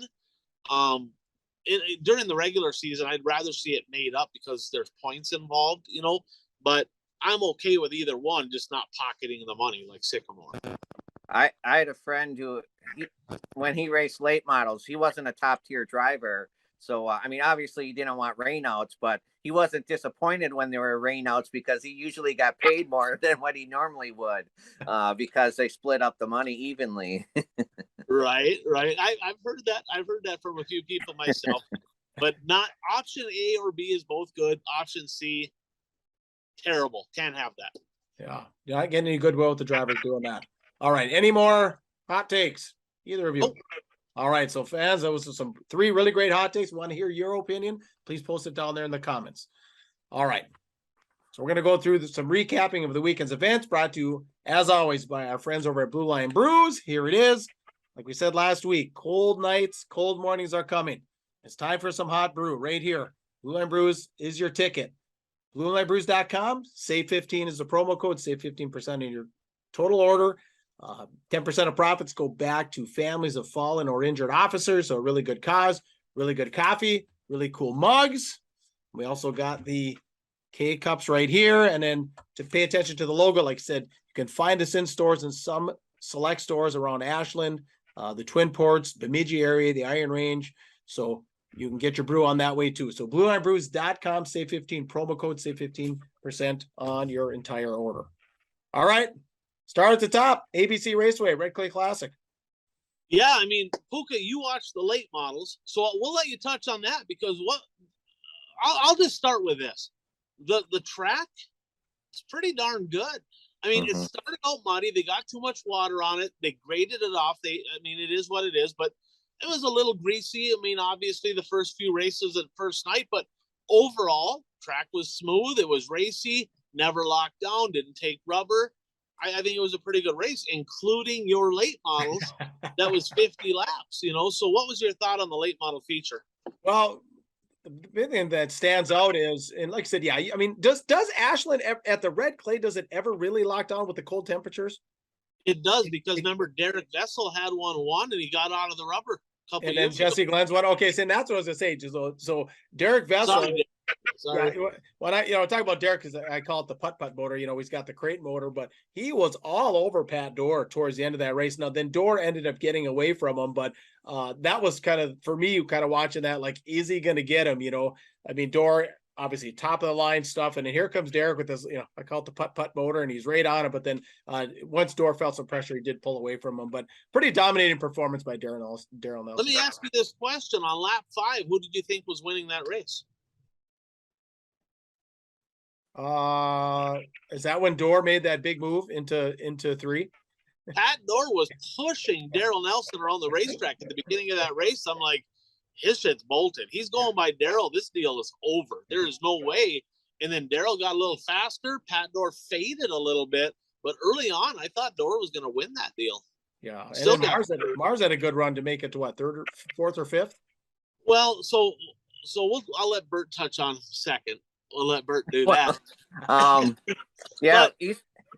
During the regular season, I'd rather see it made up because there's points involved, you know, but I'm okay with either one, just not pocketing the money like Sycamore. I had a friend who, when he raced late models, he wasn't a top tier driver. So, I mean, obviously he didn't want rainouts, but he wasn't disappointed when there were rainouts because he usually got paid more than what he normally would because they split up the money evenly. Right. I've heard that. I've heard that from a few people myself, but not option A or B is both good. Option C, terrible. Can't have that. Yeah. You're not getting any goodwill with the drivers doing that. All right. Any more hot takes? Either of you? Nope. All right. So fans, that was some 3 really great hot takes. Want to hear your opinion? Please post it down there in the comments. All right. So we're going to go through some recapping of the weekend's events brought to you, as always, by our friends over at Blue Line Brews. Here it is. Like we said last week, cold nights, cold mornings are coming. It's time for some hot brew right here. Blue Line Brews is your ticket. BlueLineBrews.com. Save 15 is the promo code. Save 15% on your total order. 10% of profits go back to families of fallen or injured officers. So a really good cause, really good coffee, really cool mugs. We also got the K cups right here. And then to pay attention to the logo, like I said, you can find us in stores in some select stores around Ashland, the Twin Ports, Bemidji area, the Iron Range. So you can get your brew on that way too. So BlueLineBrews.com, save 15, promo code, save 15% on your entire order. All right. Start at the top, ABC Raceway, Red Clay Classic. Yeah, I mean, Puka, you watch the late models, so we'll let you touch on that because I'll just start with this. The track is pretty darn good. I mean, It started out muddy. They got too much water on it. They graded it off. I mean, it is what it is, but it was a little greasy. I mean, obviously the first few races at first night, but overall, track was smooth. It was racy, never locked down, didn't take rubber. I think it was a pretty good race, including your late models. That was 50 laps, you know. So what was your thought on the late model feature? Well, the big thing that stands out is, and like I said, yeah, I mean, does Ashland at the red clay, does it ever really lock down with the cold temperatures? It does, because remember, Derek Vessel had 1-1 and he got out of the rubber a couple and years then Jesse ago. Glenn's one. Okay, so that's what I was gonna say. So Derek Vessel. Sorry. Yeah, when I talk about Derek, because I call it the putt motor. He's got the crate motor, but he was all over Pat Dorr towards the end of that race. Now then, Dorr ended up getting away from him, but that was kind of, for me, kind of watching that, like, is he going to get him? I mean, Dorr obviously top of the line stuff, and then here comes Derek with this. I call it the putt motor, and he's right on it. But then once Dorr felt some pressure, he did pull away from him. But pretty dominating performance by Daryl Nelson. Let me ask you this question: on lap 5, who did you think was winning that race? Is that when Dorr made that big move into 3? Pat Dorr was pushing Daryl Nelson around the racetrack at the beginning of that race. I'm like, his shit's bolted. He's going by Daryl. This deal is over. There is no way. And then Daryl got a little faster. Pat Dorr faded a little bit, but early on, I thought Dorr was going to win that deal. Yeah, and then Mars had a good run to make it to what, 3rd or 4th or 5th? Well, so I'll let Bert touch on second. We'll let Bert do that. Yeah,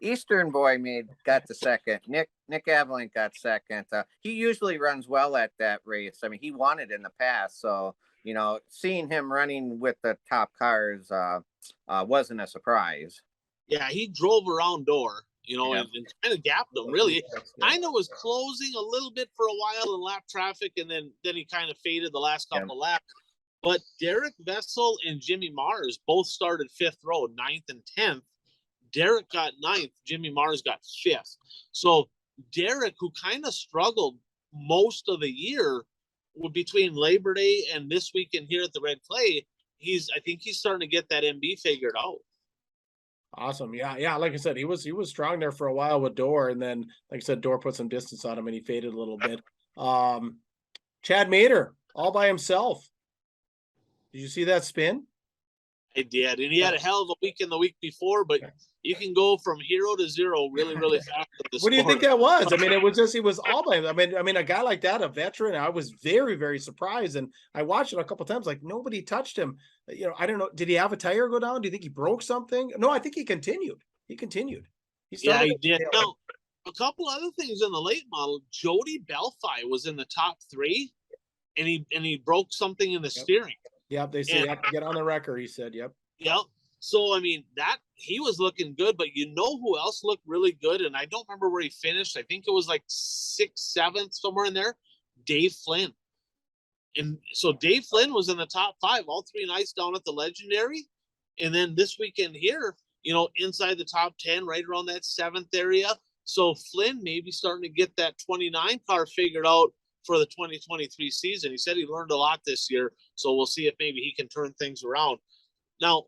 Eastern Boy got the second. Nick Avalink got second. He usually runs well at that race. I mean, he won it in the past, so seeing him running with the top cars wasn't a surprise. Yeah, he drove around Dorr, Yeah. and kind of gapped him. Really, kind of was closing a little bit for a while in lap traffic, and then he kind of faded the last couple of laps. But Derek Vessel and Jimmy Mars both started 5th row, 9th and 10th. Derek got 9th. Jimmy Mars got 5th. So Derek, who kind of struggled most of the year between Labor Day and this weekend here at the Red Clay, I think he's starting to get that MB figured out. Awesome. Yeah. Like I said, he was strong there for a while with Dorr, and then, like I said, Dorr put some distance on him and he faded a little bit. Chad Mater all by himself. Did you see that spin? I did, and he had a hell of a weekend the week before, but you can go from hero to zero really, really fast. What do you think that was? I mean, it was just, he was all by. I mean, a guy like that, a veteran, I was very, very surprised. And I watched it a couple times, like nobody touched him. You know, I don't know. Did he have a tire go down? Do you think he broke something? No, I think he continued. He continued. Yeah, he did. Now, a couple other things in the late model. Jody Belfi was in the top 3, and he broke something in the steering. Yep, they say get on the record. He said, "Yep." Yep. So I mean, that he was looking good, but you know who else looked really good? And I don't remember where he finished. I think it was like 6th, 7th, somewhere in there. Dave Flynn. And so Dave Flynn was in the top 5, all 3 nights down at the Legendary. And then this weekend here, you know, inside the top 10, right around that 7th area. So Flynn may be starting to get that 29 car figured out for the 2023 season. He said he learned a lot this year, so we'll see if maybe he can turn things around. Now,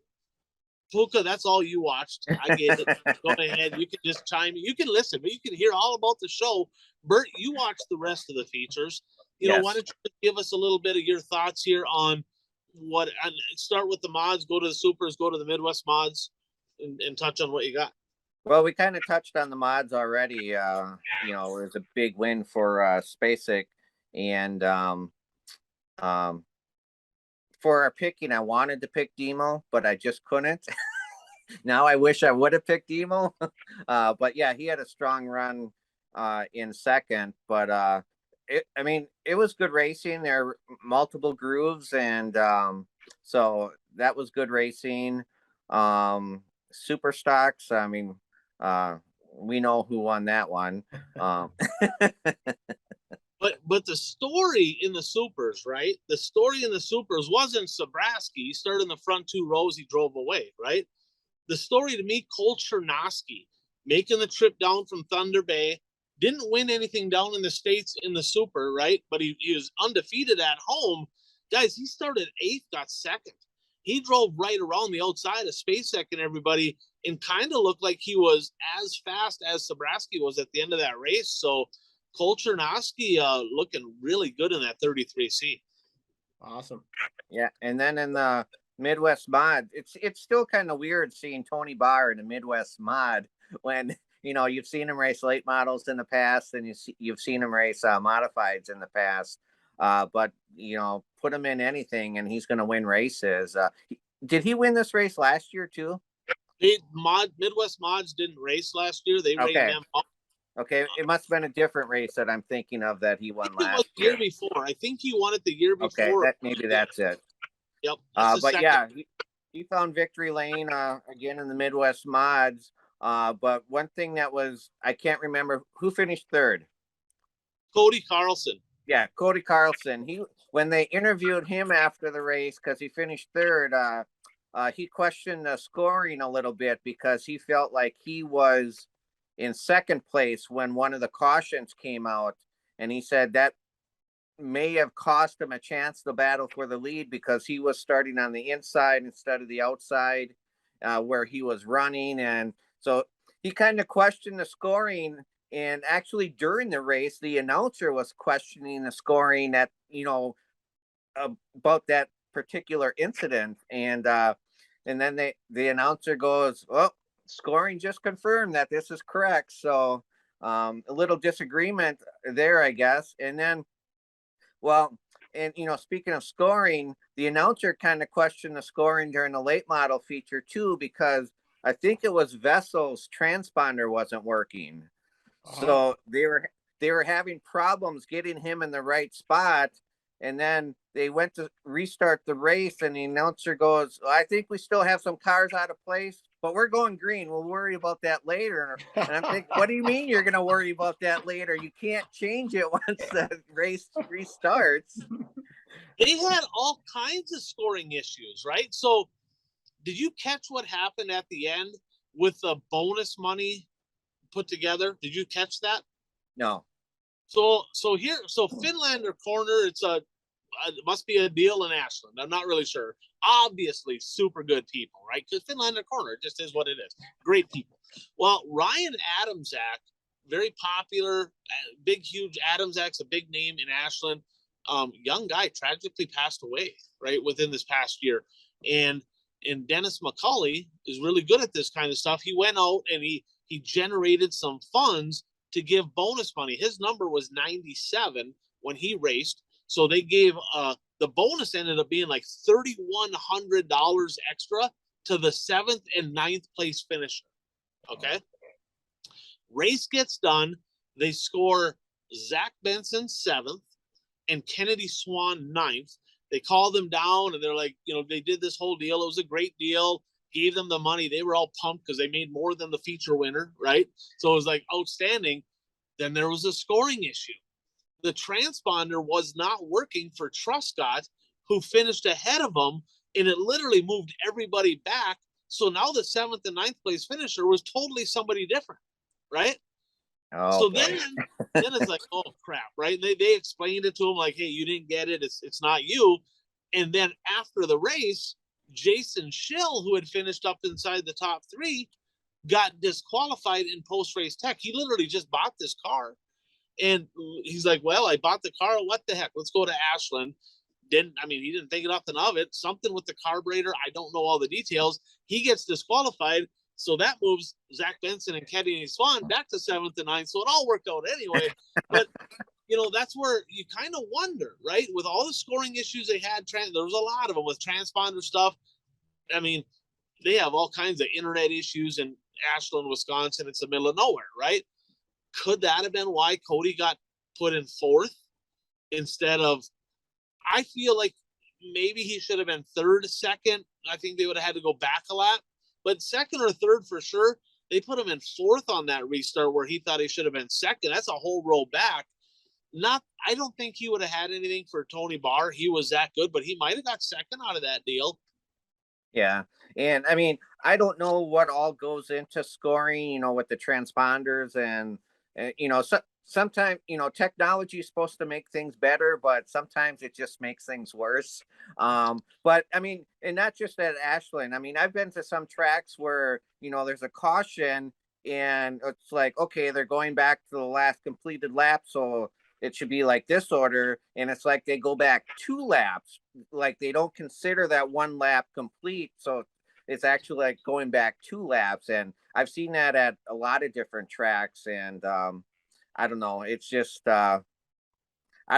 Puka, that's all you watched. I get it. Go ahead. You can just chime in. You can listen, but you can hear all about the show. Bert, you watched the rest of the features. You know, why don't you give us a little bit of your thoughts here on what, and start with the mods, go to the supers, go to the Midwest mods, and touch on what you got. Well, we kind of touched on the mods already. You know, it was a big win for Spacek. And for our picking, I wanted to pick Demo, but I just couldn't. Now I wish I would have picked Demo. But yeah, he had a strong run in second. But I mean, it was good racing. There were multiple grooves, and so that was good racing. Super stocks, I mean, we know who won that one. But the story in the supers, right? The story in the supers wasn't Sobraski. He started in the front 2 rows. He drove away, right? The story to me, Colt Chernosky, making the trip down from Thunder Bay, didn't win anything down in the States in the super, right? But he was undefeated at home. Guys, he started 8th, got 2nd. He drove right around the outside of Spacek and everybody, and kind of looked like he was as fast as Sobraski was at the end of that race. So Colt Chernosky looking really good in that 33C. Awesome. Yeah, and then in the Midwest mod, it's still kind of weird seeing Tony Barr in a Midwest mod when, you know, you've seen him race late models in the past, and you've seen him race modifieds in the past. But, you know, put him in anything and he's going to win races. Did he win this race last year too? Midwest mods didn't race last year. They rated them up. Okay, it must have been a different race that I'm thinking of that he won last year. Year before. I think he won it the year before. Okay, maybe that's it. Yep. But yeah, he found victory lane again in the Midwest mods. But one thing that was, I can't remember who finished 3rd. Cody Carlson. Yeah, Cody Carlson. When they interviewed him after the race, because he finished 3rd, he questioned the scoring a little bit because he felt like he was in 2nd place when one of the cautions came out, and he said that may have cost him a chance to battle for the lead because he was starting on the inside instead of the outside where he was running. And so he kind of questioned the scoring. And actually during the race, the announcer was questioning the scoring at, you know, about that particular incident. And then the announcer goes, "Oh, scoring just confirmed that this is correct." So a little disagreement there, I guess. And then, well, and, you know, speaking of scoring, the announcer kind of questioned the scoring during the late model feature too, because I think it was Vessel's transponder wasn't working. So they were having problems getting him in the right spot. And then they went to restart the race, and the announcer goes, "I think we still have some cars out of place, but we're going green. We'll worry about that later." And I'm thinking, what do you mean you're going to worry about that later? You can't change it once the race restarts. They had all kinds of scoring issues, right? So did you catch what happened at the end with the bonus money put together? Did you catch that? No. So Finlander Corner, it must be a deal in Ashland. I'm not really sure. Obviously, super good people, right? Because Finlander Corner just is what it is. Great people. Well, Ryan Adamczak, very popular, big, huge. Adamczak's a big name in Ashland. Young guy tragically passed away, right, within this past year. And And Dennis McCulley is really good at this kind of stuff. He went out and he generated some funds to give bonus money. His number was 97 when he raced. So they gave the bonus ended up being like $3,100 extra to the 7th and 9th place finisher. Okay. Race gets done. They score Zach Benson 7th and Kennedy Swan 9th. They called them down and they're like, you know, they did this whole deal. It was a great deal. Gave them the money. They were all pumped because they made more than the feature winner, right? So it was like outstanding. Then there was a scoring issue. The transponder was not working for Truscott, who finished ahead of them, and it literally moved everybody back. So now the 7th and 9th place finisher was totally somebody different, right? Oh, so boy. then it's like, oh crap, right? They explained it to him like, hey, you didn't get it. It's not you. And then after the race, Jason Schill, who had finished up inside the top 3, got disqualified in post-race tech. He literally just bought this car. And he's like, well, I bought the car. What the heck? Let's go to Ashland. He didn't think nothing of it. Something with the carburetor. I don't know all the details. He gets disqualified. So that moves Zach Benson and Kennedy Swan back to 7th and 9th. So it all worked out anyway. But, you know, that's where you kind of wonder, right? With all the scoring issues they had, there was a lot of them with transponder stuff. I mean, they have all kinds of internet issues in Ashland, Wisconsin. It's the middle of nowhere, right? Could that have been why Cody got put in 4th instead of, I feel like maybe he should have been 3rd, 2nd. I think they would have had to go back a lap, but 2nd or 3rd for sure. They put him in 4th on that restart where he thought he should have been 2nd. That's a whole row back. I don't think he would have had anything for Tony Barr. He was that good, but he might have got 2nd out of that deal. Yeah. And I mean, I don't know what all goes into scoring, you know, with the transponders and you know, sometimes, you know, technology is supposed to make things better, but sometimes it just makes things worse. But I mean, and not just at Ashland. I mean, I've been to some tracks where, you know, there's a caution and it's like, okay, they're going back to the last completed lap. So it should be like this order. And it's like they go back 2 laps. Like they don't consider that 1 lap complete. So it's actually like going back 2 laps. And I've seen that at a lot of different tracks. And I don't know. It's just, I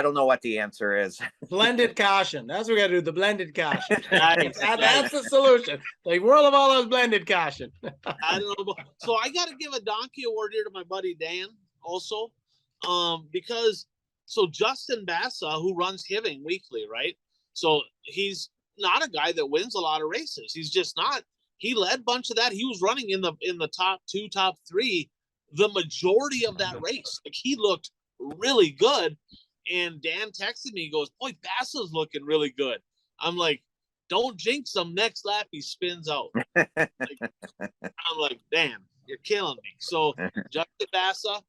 don't know what the answer is. Blended caution. That's what we got to do. The blended caution. Nice. That's the solution. The world of all those blended caution. I don't know. So I got to give a donkey award here to my buddy Dan also, because so Justin Bassa, who runs Hiving Weekly, right? So he's not a guy that wins a lot of races. He's just not. He led a bunch of that. He was running in the top 2, top 3, the majority of that race. Like he looked really good. And Dan texted me, he goes, boy, Bassa's looking really good. I'm like, don't jinx him. Next lap, he spins out. I'm like, damn, you're killing me. So Justin Bassa,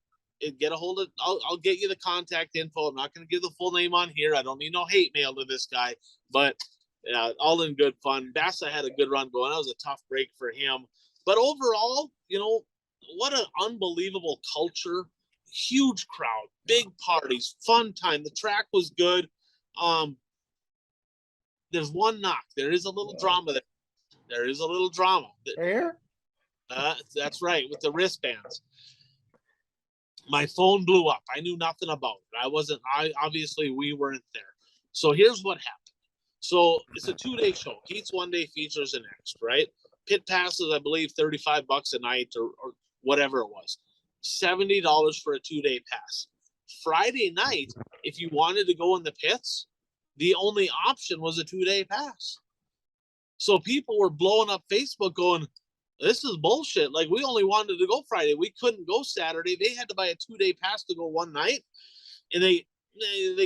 get a hold of, I'll get you the contact info. I'm not going to give the full name on here. I don't need no hate mail to this guy, but all in good fun. Bassa had a good run going. That was a tough break for him. But overall, you know, what an unbelievable culture. Huge crowd, big parties, fun time. The track was good. There's one knock. There is a little drama there. There is a little drama. Here? That's right, with the wristbands. My phone blew up. I knew nothing about it. Obviously we weren't there. So here's what happened. So it's a 2-day show. Heats 1 day, features the next, right? Pit passes, I believe, $35 a night or whatever it was. $70 for a 2-day pass. Friday night, if you wanted to go in the pits, the only option was a 2-day pass. So people were blowing up Facebook going, this is bullshit. Like we only wanted to go Friday. We couldn't go Saturday. They had to buy a 2-day pass to go one night. And they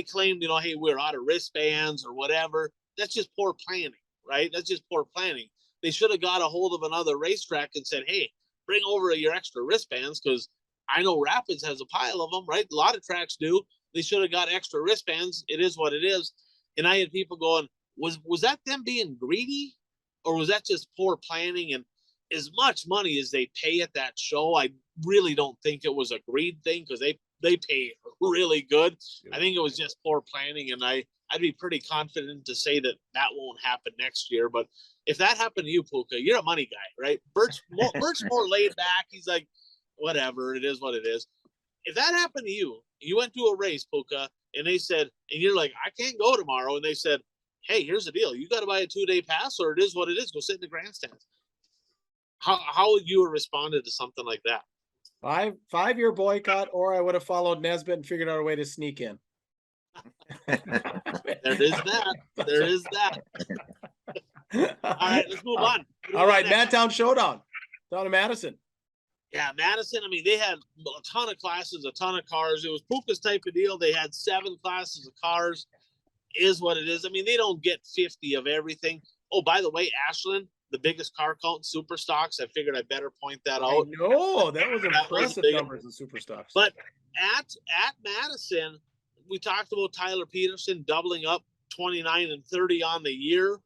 claimed, you know, hey, we're out of wristbands or whatever. That's just poor planning, right? That's just poor planning. They should have got a hold of another racetrack and said, hey, bring over your extra wristbands, because I know Rapids has a pile of them, right? A lot of tracks do. They should have got extra wristbands. It is what it is. And I had people going, was that them being greedy, or was that just poor planning? And as much money as they pay at that show, I really don't think it was a greed thing, because they pay really good. I think it was just poor planning, and I'd be pretty confident to say that won't happen next year. But If that happened to you, Puka, you're a money guy, right? Bert's more laid back. He's like, whatever, it is what it is. If that happened to you, you went to a race, Puka, and they said, and you're like, I can't go tomorrow. And they said, hey, here's the deal. You got to buy a 2-day pass, or it is what it is. Go sit in the grandstands. How would you have responded to something like that? 5-year boycott, or I would have followed Nesbitt and figured out a way to sneak in. There is that. There is that. All right, let's move on. All right, Madtown Showdown down in Madison. Yeah, Madison. I mean, they had a ton of classes, a ton of cars. It was Puka's type of deal. They had 7 classes of cars. Is what it is. I mean, they don't get 50 of everything. Oh, by the way, Ashland, the biggest car count in super stocks. I figured I better point that out. No, that was impressive numbers in super stocks. But at Madison, we talked about Tyler Peterson doubling up 29 and 30 on the year.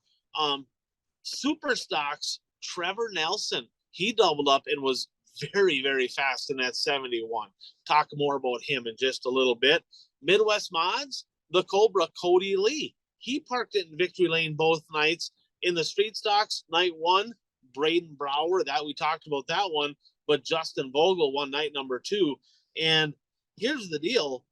Super stocks, Trevor Nelson, he doubled up and was very, very fast in that 71. Talk more about him in just a little bit. Midwest Mods, the Cobra, Cody Lee. He parked it in victory lane both nights. In the street stocks, night 1, Braden Brower, that we talked about that one, but Justin Vogel won night number 2. And here's the deal.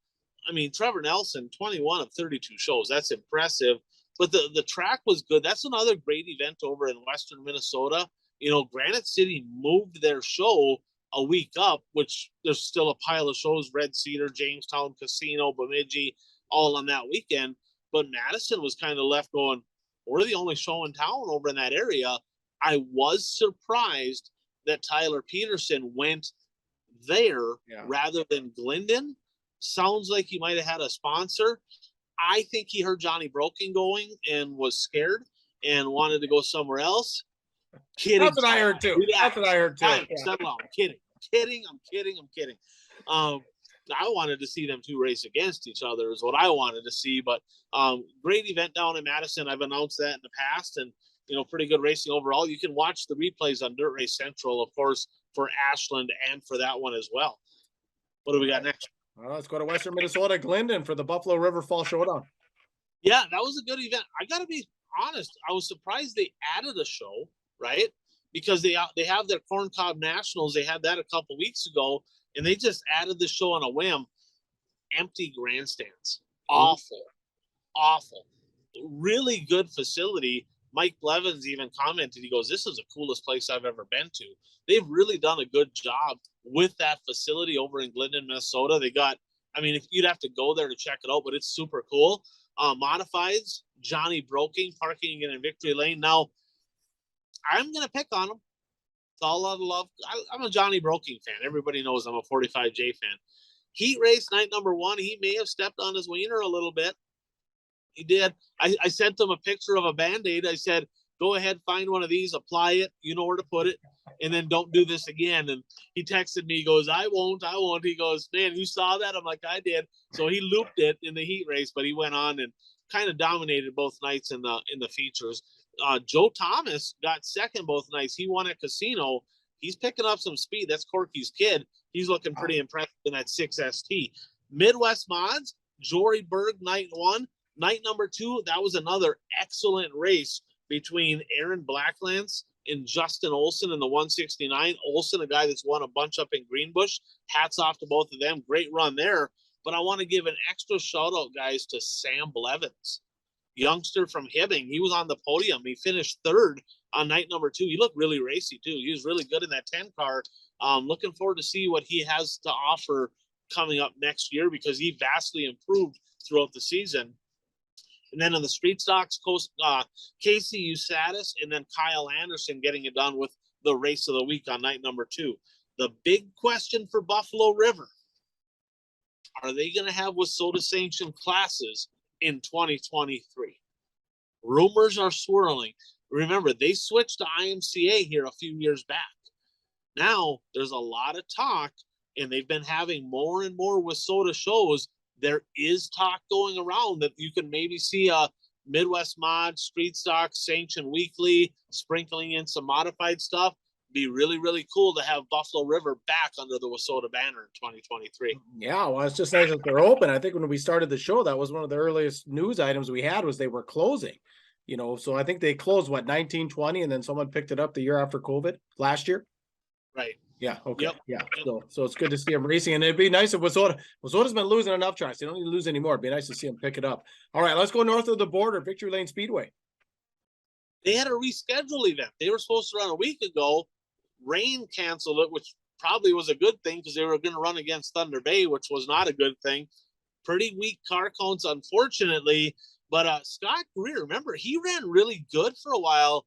I mean, Trevor Nelson, 21 of 32 shows. That's impressive. But the track was good. That's another great event over in Western Minnesota. You know, Granite City moved their show a week up, which there's still a pile of shows, Red Cedar, Jamestown, Casino, Bemidji, all on that weekend. But Madison was kind of left going, we're the only show in town over in that area. I was surprised that Tyler Peterson went there rather than Glendon. Sounds like he might have had a sponsor. I think he heard Johnny Broken going and was scared and wanted to go somewhere else. Kidding. That's what I heard too. That's what I heard too. I'm kidding. I wanted to see them 2 race against each other is what I wanted to see. But great event down in Madison. I've announced that in the past, and you know, pretty good racing overall. You can watch the replays on Dirt Race Central, of course, for Ashland and for that one as well. What do we got next? Well, let's go to Western Minnesota, Glendon for the Buffalo River Fall Showdown. Yeah, that was a good event. I got to be honest. I was surprised they added a show, right? Because they have their Corn Cob Nationals. They had that a couple weeks ago, and they just added the show on a whim. Empty grandstands. Awful. Really good facility. Mike Blevins even commented, he goes, this is the coolest place I've ever been to. They've really done a good job with that facility over in Glendon, Minnesota. They got, I mean, if you'd have to go there to check it out, but it's super cool. Modifieds, Johnny Broking, parking in Victory Lane. Now, I'm going to pick on him. It's all out of love. I'm a Johnny Broking fan. Everybody knows I'm a 45J fan. Heat race night number 1, he may have stepped on his wiener a little bit. He did. I sent him a picture of a Band-Aid. I said, go ahead, find one of these, apply it. You know where to put it. And then don't do this again. And he texted me, he goes, I won't. He goes, man, you saw that? I'm like, I did. So he looped it in the heat race, but he went on and kind of dominated both nights in the features. Joe Thomas got second both nights. He won at Casino. He's picking up some speed. That's Corky's kid. He's looking pretty impressive in that 6ST. Midwest Mods, Jory Berg, night 1. Night number 2, that was another excellent race between Aaron Blacklance and Justin Olson in the 169. Olson, a guy that's won a bunch up in Greenbush. Hats off to both of them. Great run there. But I want to give an extra shout out, guys, to Sam Blevins, youngster from Hibbing. He was on the podium. He finished 3rd on night number 2. He looked really racy too. He was really good in that 10 car. Looking forward to see what he has to offer coming up next year because he vastly improved throughout the season. And then on the street stocks, Casey Usatis and then Kyle Anderson getting it done with the race of the week on night number 2. The big question for Buffalo River, are they going to have WISSOTA sanctioned classes in 2023? Rumors are swirling. Remember, they switched to IMCA here a few years back. Now, there's a lot of talk, and they've been having more and more WISSOTA shows. There is talk going around that you can maybe see a Midwest Mod, Street Stock, Sanction Weekly, sprinkling in some modified stuff. Be really, really cool to have Buffalo River back under the WISSOTA banner in 2023. Yeah, well, it's just nice that they're open. I think when we started the show, that was one of the earliest news items we had was they were closing. so I think they closed 1920, and then someone picked it up the year after COVID last year. Right. Yeah. Okay. Yep. Yeah. So it's good to see him racing, and it'd be nice if Wazota's been losing enough tracks. They don't need to lose anymore. It'd be nice to see him pick it up. All right, let's go north of the border, Victory Lane Speedway. They had a rescheduled event. They were supposed to run a week ago. Rain canceled it, which probably was a good thing because they were going to run against Thunder Bay, which was not a good thing. Pretty weak car counts, unfortunately. But Scott Greer, remember, he ran really good for a while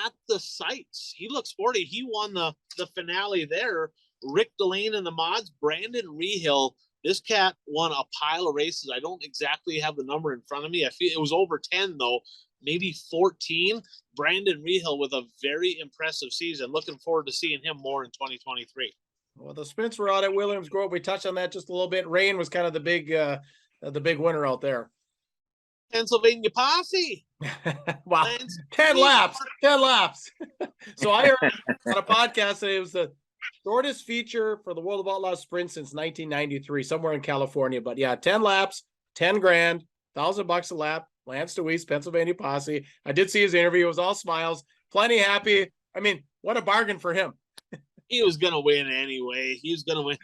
at the sites. He looks sporty. He won the finale there. Rick Delane in the mods, Brandon Rehill. This cat won a pile of races. I don't exactly have the number in front of me. I feel it was over 10 though, maybe 14. Brandon Rehill with a very impressive season. Looking forward to seeing him more in 2023. Well, the sprints were out at Williams Grove. We touched on that just a little bit. Rain was kind of the big winner out there. Pennsylvania Posse. Wow. 10 laps. So I heard on a podcast that it was the shortest feature for the World of Outlaws sprint since 1993, somewhere in California. But yeah, 10 laps, 10 grand, $1,000 a lap. Lance DeWeese, Pennsylvania Posse. I did see his interview. It was all smiles, plenty happy. I mean, what a bargain for him. He was going to win anyway. He was going to win.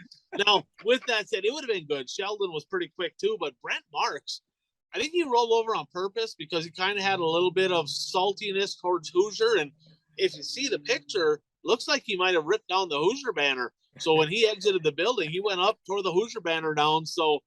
Now, with that said, it would have been good. Sheldon was pretty quick too, but Brent Marks, I think he rolled over on purpose because he kind of had a little bit of saltiness towards Hoosier. And if you see the picture, looks like he might have ripped down the Hoosier banner. So when he exited the building, he went up, tore the Hoosier banner down. So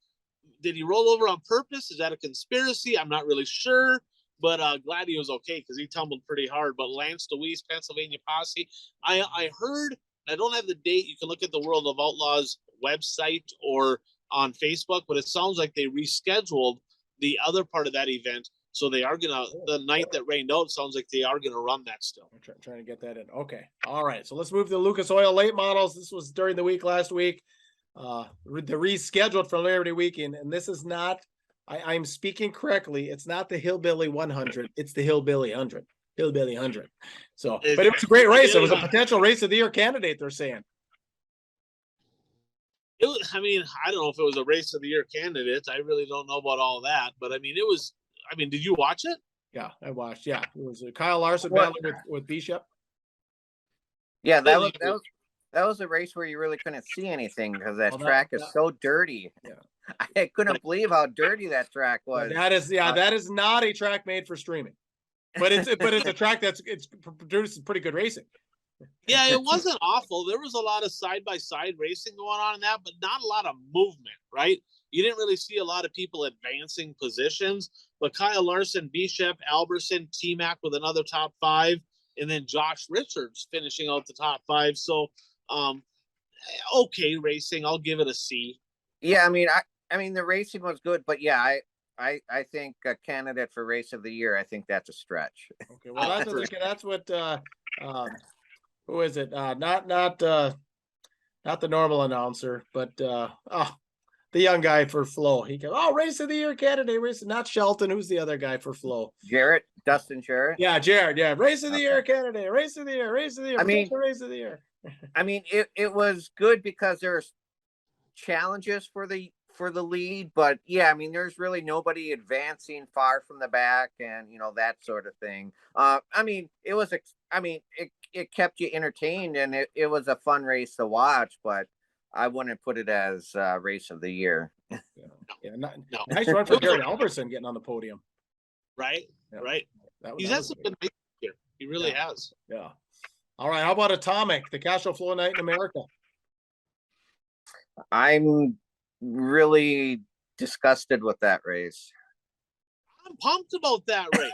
did he roll over on purpose? Is that a conspiracy? I'm not really sure, but glad he was okay because he tumbled pretty hard. But Lance DeWeese, Pennsylvania Posse, I heard, I don't have the date. You can look at the World of Outlaws website or on Facebook, but it sounds like they rescheduled the other part of that event. So they are going to, the night that rained out, sounds like they are going to run that still. I'm trying to get that in. Okay. All right. So let's move to the Lucas Oil late models. This was during the week last week. The rescheduled for Liberty Weekend. And this is not, I'm speaking correctly. It's not the Hillbilly 100. It's the Hillbilly 100. Hillbilly 100. So, but it was a great race. It was a potential race of the year candidate, they're saying. I mean, I don't know if it was a race of the year candidate. I really don't know about all that, but I mean, it was. I mean, did you watch it? Yeah, I watched. Yeah, it was Kyle Larson battling with Bishop. Yeah, that was a race where you really couldn't see anything because that track is so dirty. Yeah, I couldn't believe how dirty that track was. That is not a track made for streaming, but it's a track it's produced pretty good racing. Yeah, it wasn't awful. There was a lot of side-by-side racing going on in that, but not a lot of movement, right? You didn't really see a lot of people advancing positions, but Kyle Larson, Bishop, Alberson, T-Mac with another top 5, and then Josh Richards finishing out the top 5. So, okay racing. I'll give it a C. Yeah, I mean the racing was good, but yeah, I think a candidate for race of the year. I think that's a stretch. Okay, well that's what who is it? Not the normal announcer, but the young guy for Flow. He goes, race of the year candidate, not Shelton. Who's the other guy for Flow? Dustin Jarrett. Yeah, Jared. Yeah, race of the year candidate, race of the year. I mean, race of the year. I mean, it was good because there's challenges for the lead, but yeah, I mean, there's really nobody advancing far from the back and that sort of thing. I mean, it kept you entertained and it was a fun race to watch, but I wouldn't put it as race of the year. Nice run for Gary Alberson getting on the podium. Right. He's had some good races here. He really has. Yeah. All right. How about Atomic, the Castro Flow night in America? I'm really disgusted with that race. I'm pumped about that race.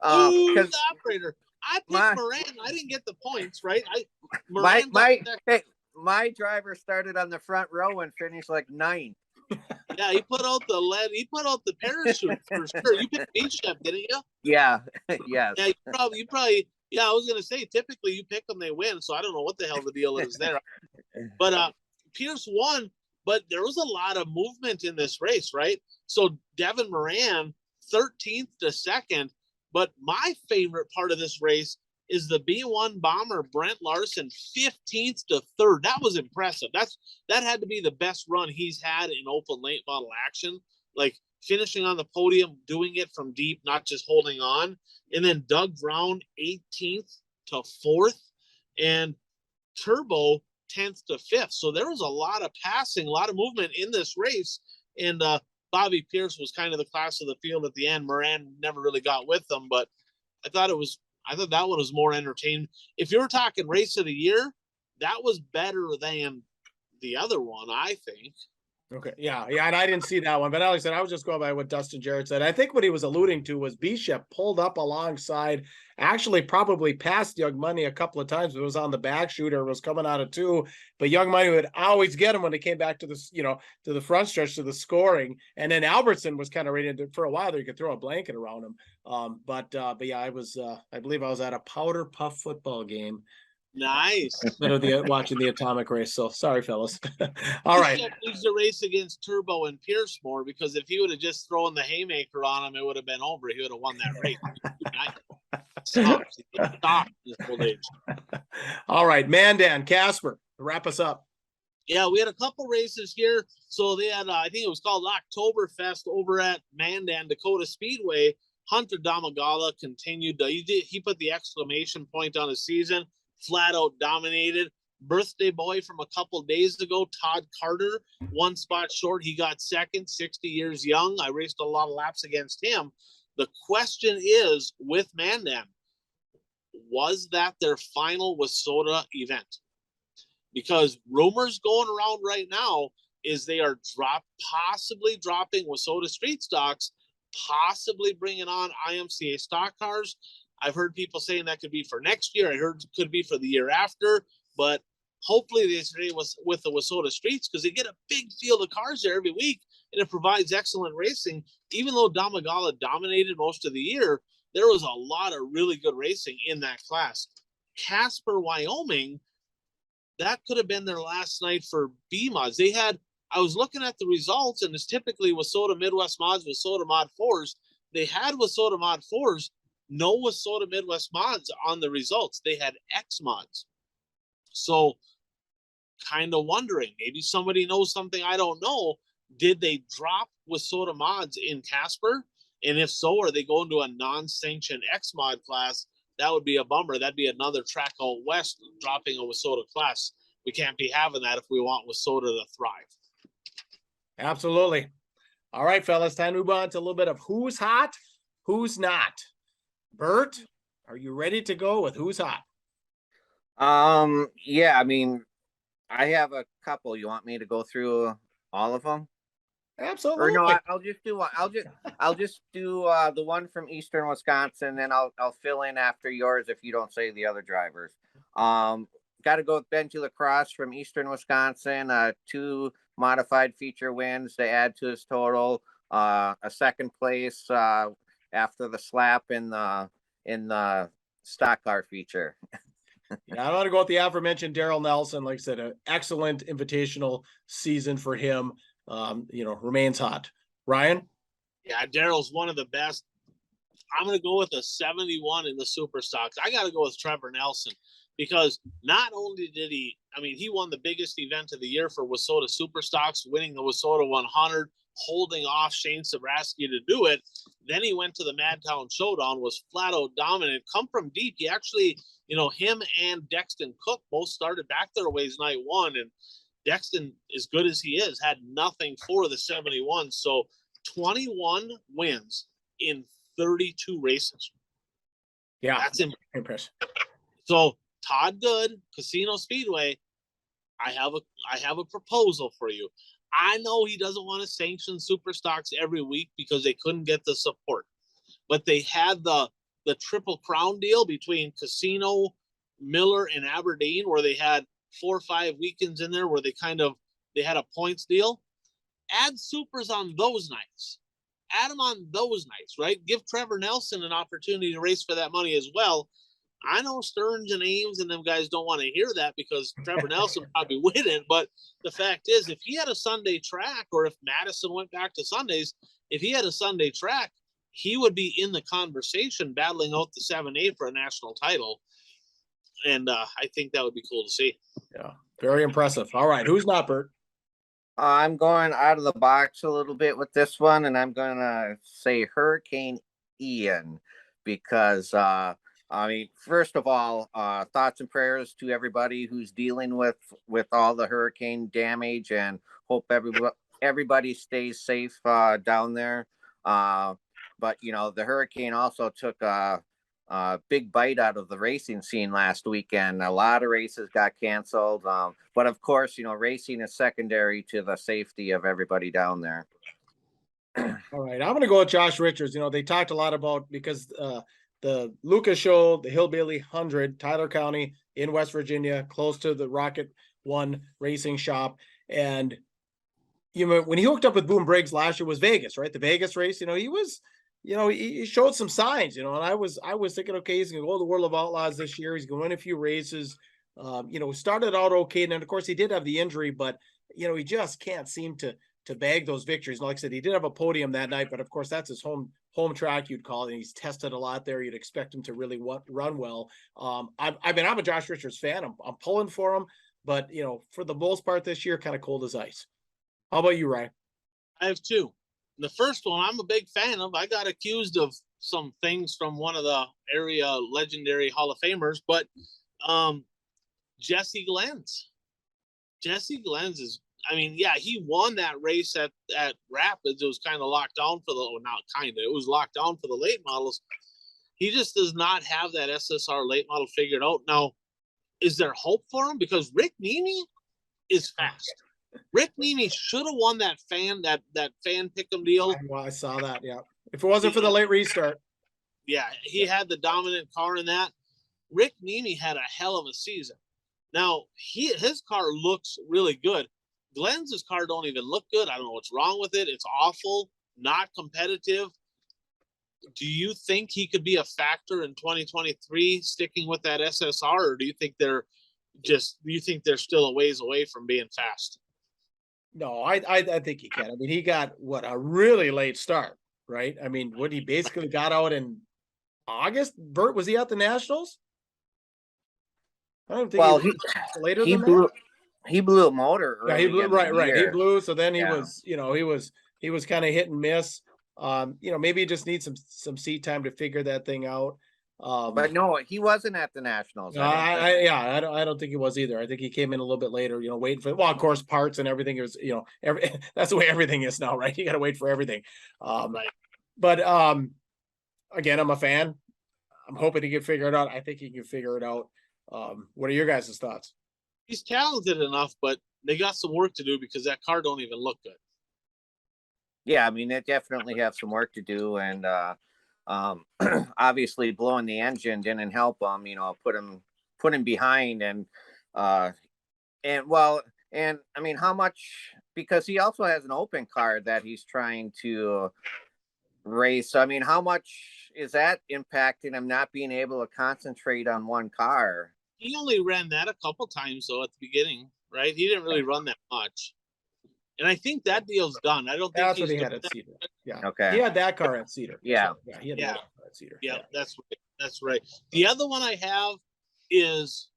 Who's the operator? I picked Moran. I didn't get the points, right? My driver started on the front row and finished like 9th. Yeah, he put out the lead. He put out the parachute for sure. You picked Bishop, didn't you? Yeah. Yes. Yeah, you probably. Yeah, I was gonna say typically you pick them, they win. So I don't know what the hell the deal is there. But Pierce won, but there was a lot of movement in this race, right? So Devin Moran, 13th to 2nd. But my favorite part of this race is the B1 bomber Brent Larson, 15th to 3rd. That was impressive. That had to be the best run he's had in open late model action. Like finishing on the podium, doing it from deep, not just holding on. And then Doug Brown, 18th to 4th, and Turbo 10th to 5th. So there was a lot of passing, a lot of movement in this race. And Bobby Pierce was kind of the class of the field at the end. Moran never really got with them, but I thought that one was more entertaining. If you were talking race of the year, that was better than the other one, I think. Okay. Yeah. And I didn't see that one, but like I said, I was just going by what Dustin Jarrett said. I think what he was alluding to was Bishop pulled up alongside, actually probably passed Young Money a couple of times. It was on the back shooter, was coming out of 2, but Young Money would always get him when they came back to this, to the front stretch, to the scoring. And then Albertson was kind of ready to, for a while there, you could throw a blanket around him. But yeah, I believe I was at a Powder Puff football game. Nice. Instead of watching the atomic race. So sorry, fellas. All right. Needs to race against Turbo and Pierce more, because if he would have just thrown the haymaker on him, it would have been over. He would have won that race. Stop this old age. All right, Mandan, Casper, wrap us up. Yeah, we had a couple races here. So they had, I think it was called Oktoberfest over at Mandan Dakota Speedway. Hunter Damagala continued. He put the exclamation point on his season. Flat out dominated. Birthday boy from a couple days ago, Todd Carter, 1 spot short. He got second, 60 years young. I raced a lot of laps against him. The question is, with Mandan, was that their final WISSOTA event? Because rumors going around right now is they are possibly dropping WISSOTA street stocks, possibly bringing on IMCA stock cars. I've heard people saying that could be for next year. I heard it could be for the year after, but hopefully they stay with the WISSOTA streets, because they get a big field of cars there every week, and it provides excellent racing. Even though Damagala dominated most of the year, there was a lot of really good racing in that class. Casper, Wyoming, that could have been their last night for B mods. I was looking at the results, and it's typically WISSOTA Midwest mods, WISSOTA Mod 4s. They had WISSOTA Mod 4s, no WISSOTA Midwest mods on the results. They had X mods. So kind of wondering, maybe somebody knows something I don't know. Did they drop WISSOTA mods in Casper? And if so, are they going to a non-sanctioned X mod class? That would be a bummer. That'd be another track out west dropping a WISSOTA class. We can't be having that if we want WISSOTA to thrive. Absolutely. All right, fellas, time to move on to a little bit of who's hot, who's not. Bert, are you ready to go with who's hot? Yeah, I mean, I have a couple. You want me to go through all of them? Absolutely. Or no, I'll just do one. I'll just do the one from Eastern Wisconsin, and I'll fill in after yours if you don't say the other drivers. Got to go with Benji Lacrosse from Eastern Wisconsin. 2 modified feature wins to add to his total. A second place after the slap in the stock car feature. Yeah, I want to go with the aforementioned Daryl Nelson. Like I said, an excellent invitational season for him. Remains hot. Ryan? Yeah, Daryl's one of the best. I'm going to go with a 71 in the super stocks. I got to go with Trevor Nelson, because not only did he won the biggest event of the year for WISSOTA super stocks, winning the WISSOTA 100, holding off Shane Sabraski to do it. Then he went to the Madtown Showdown, was flat out dominant, come from deep. He actually, him and Dexton Cook both started back their ways night one, and Dexton, as good as he is, had nothing for the 71. So 21 wins in 32 races. Yeah, that's impressive. So Todd Good, Casino Speedway, I have a proposal for you. I know he doesn't want to sanction super stocks every week because they couldn't get the support, but they had the Triple Crown deal between Casino, Miller, and Aberdeen, where they had 4 or 5 weekends in there where they had a points deal. Add supers on those nights. Add them on those nights, right? Give Trevor Nelson an opportunity to race for that money as well. I know Stearns and Ames and them guys don't want to hear that because Trevor Nelson probably winning, but the fact is, if he had a Sunday track, or if Madison went back to Sundays, if he had a Sunday track, he would be in the conversation battling out the 7A for a national title. And I think that would be cool to see. Yeah, very impressive. All right, who's not, Bert? I'm going out of the box a little bit with this one, and I'm going to say Hurricane Ian because, I mean, first of all, thoughts and prayers to everybody who's dealing with all the hurricane damage, and hope everybody stays safe down there. But you know, the hurricane also took a big bite out of the racing scene last weekend. A lot of races got canceled. But of course, you know, racing is secondary to the safety of everybody down there. All right, I'm going to go with Josh Richards. You know, they talked a lot about because the Lucas Show, the Hillbilly 100, Tyler County in West Virginia, close to the Rocket One racing shop. And, you know, when he hooked up with Boom Briggs last year was Vegas, right? The Vegas race, you know, he showed some signs, you know, and I was thinking, okay, he's going to go to the World of Outlaws this year. He's going to win a few races. You know, started out okay. And then, of course, he did have the injury, but, you know, he just can't seem to bag those victories. And like I said, he did have a podium that night, but of course that's his home track, you'd call it. And he's tested a lot there. You'd expect him to really run well. I'm a Josh Richards fan. I'm pulling for him, but you know, for the most part this year, kind of cold as ice. How about you, Ryan? I have two. The first one I'm a big fan of. I got accused of some things from one of the area legendary Hall of Famers, but Jesse Glenz. Jesse Glenz is, I mean, yeah, he won that race at Rapids. It was kind of locked down for the, well, not kind of, it was locked down for the late models. He just does not have that SSR late model figured out. Now, is there hope for him? Because Rick Nemi is fast. Rick Nemi should have won that fan pick'em deal. I saw that. Yeah. If it wasn't for the late restart. Yeah. He had the dominant car in that. Rick Nemi had a hell of a season. Now his car looks really good. Glenn's car don't even look good. I don't know what's wrong with it. It's awful, not competitive. Do you think he could be a factor in 2023 sticking with that SSR, or do you think they're still a ways away from being fast? No, I think he can. I mean, he got a really late start, right? I mean, he basically got out in August. Bert, was he at the Nationals? I don't think later than that. He blew a motor. Yeah, he blew right. He blew. So then he was, you know, he was kind of hit and miss. You know, maybe he just needs some seat time to figure that thing out. But no, he wasn't at the Nationals. I don't think he was either. I think he came in a little bit later, you know, waiting for, well, of course, parts and everything is, you know, that's the way everything is now, right? You got to wait for everything. Right. But again, I'm a fan. I'm hoping he can figure it out. I think he can figure it out. What are your guys' thoughts? He's talented enough, but they got some work to do because that car don't even look good. Yeah, I mean, they definitely have some work to do, and obviously blowing the engine didn't help him, you know, put him behind, and I mean, how much, because he also has an open car that he's trying to race. I mean, how much is that impacting him not being able to concentrate on one car? He only ran that a couple times though at the beginning, right? He didn't really run that much. And I think that deal's done. I don't think that's what he had at Cedar. Yeah. Okay. He had that car at Cedar. Yeah. Yeah. He had that car at Cedar. Yeah, that's right. That's right. The other one I have is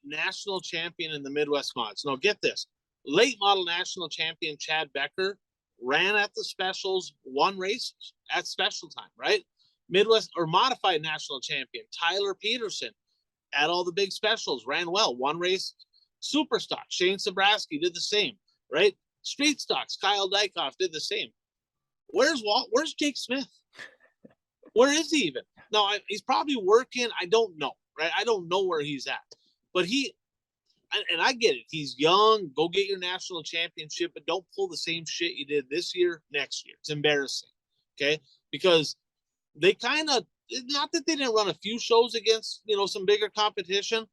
national champion in the Midwest mods. Now get this. Late model national champion Chad Becker ran at the specials, won races at special time, right? Midwest or modified national champion Tyler Peterson at all the big specials, ran well, won race. Super stock, Shane Sabraski did the same, right? Street stocks, Kyle Dykoff did the same. Where's Jake Smith? Where is he even? No, he's probably working. I don't know, right? I don't know where he's at. But and I get it. He's young. Go get your national championship, but don't pull the same shit you did this year, next year. It's embarrassing, okay? Because they kind of, not that they didn't run a few shows against, you know, some bigger competition,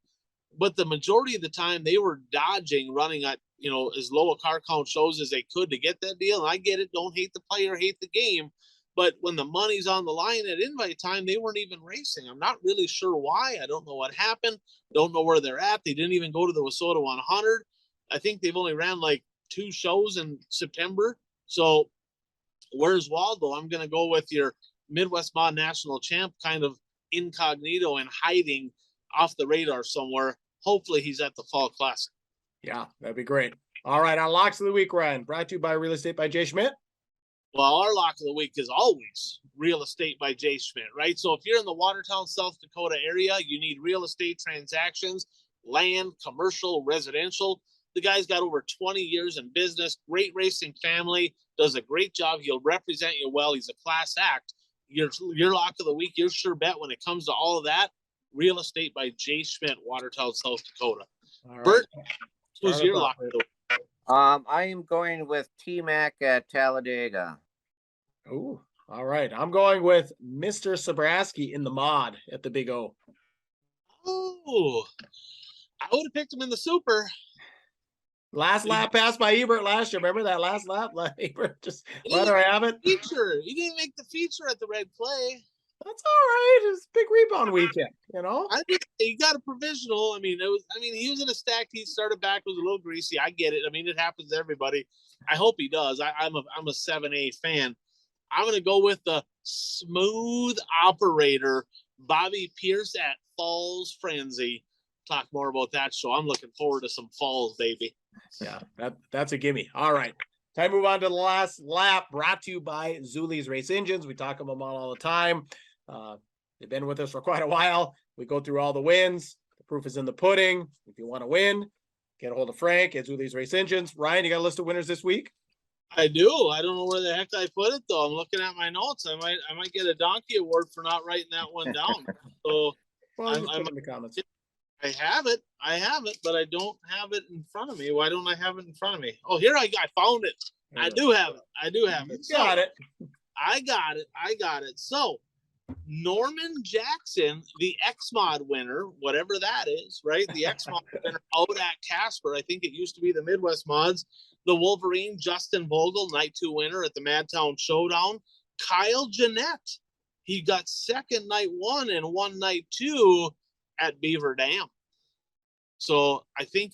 but the majority of the time they were dodging running at, you know, as low a car count shows as they could to get that deal. And I get it. Don't hate the player, hate the game. But when the money's on the line at invite time, they weren't even racing. I'm not really sure why. I don't know what happened. Don't know where they're at. They didn't even go to the Wissota 100. I think they've only ran like 2 shows in September. So where's Waldo? I'm going to go with your Midwest Mod National champ, kind of incognito and hiding off the radar somewhere. Hopefully he's at the Fall Classic. Yeah, that'd be great. All right, our locks of the week, Ryan, brought to you by Real Estate by Jay Schmidt. Well, our lock of the week is always real estate by Jay Schmidt, right? So if you're in the Watertown, South Dakota area, you need real estate transactions, land, commercial, residential. The guy's got over 20 years in business, great racing family, does a great job. He'll represent you well. He's a class act. Your lock of the week, your sure bet when it comes to all of that, real estate by Jay Schmidt, Watertown, South Dakota. All right. Bert, who's your lock of the week? I am going with T-Mac at Talladega. Oh, all right. I'm going with Mr. Sabraski in the mod at the Big O. Oh, I would have picked him in the Super. Last lap passed by Ebert last year. Remember that last lap? Ebert just let her have it. Feature. He didn't make the feature at the Red Clay. That's all right. It's a big rebound weekend, you know. He got a provisional. I mean, he was in a stacked. He started back, was a little greasy. I get it. I mean, it happens to everybody. I hope he does. I'm a 7A fan. I'm going to go with the smooth operator, Bobby Pierce at Falls Frenzy. Talk more about that show. I'm looking forward to some Falls, baby. Yeah, that's a gimme. All right. Time to move on to the last lap, brought to you by Zuli's Race Engines. We talk about them all the time. They've been with us for quite a while. We go through all the wins. The proof is in the pudding. If you want to win, get a hold of Frank at Zuli's Race Engines. Ryan, you got a list of winners this week? I do. I don't know where the heck I put it though. I'm looking at my notes. I might get a donkey award for not writing that one down. So Well, just put it in the comments. I have it, but I don't have it in front of me. Why don't I have it in front of me? Oh, here I found it. I do have it. You got it. I got it. So Norman Jackson, the X-Mod winner, whatever that is, right? The X-Mod winner out at Casper. I think it used to be the Midwest Mods. The Wolverine, Justin Vogel, night 2 winner at the Madtown Showdown. Kyle Jeanette, he got second night 1 and won night 2 at Beaver Dam. So I think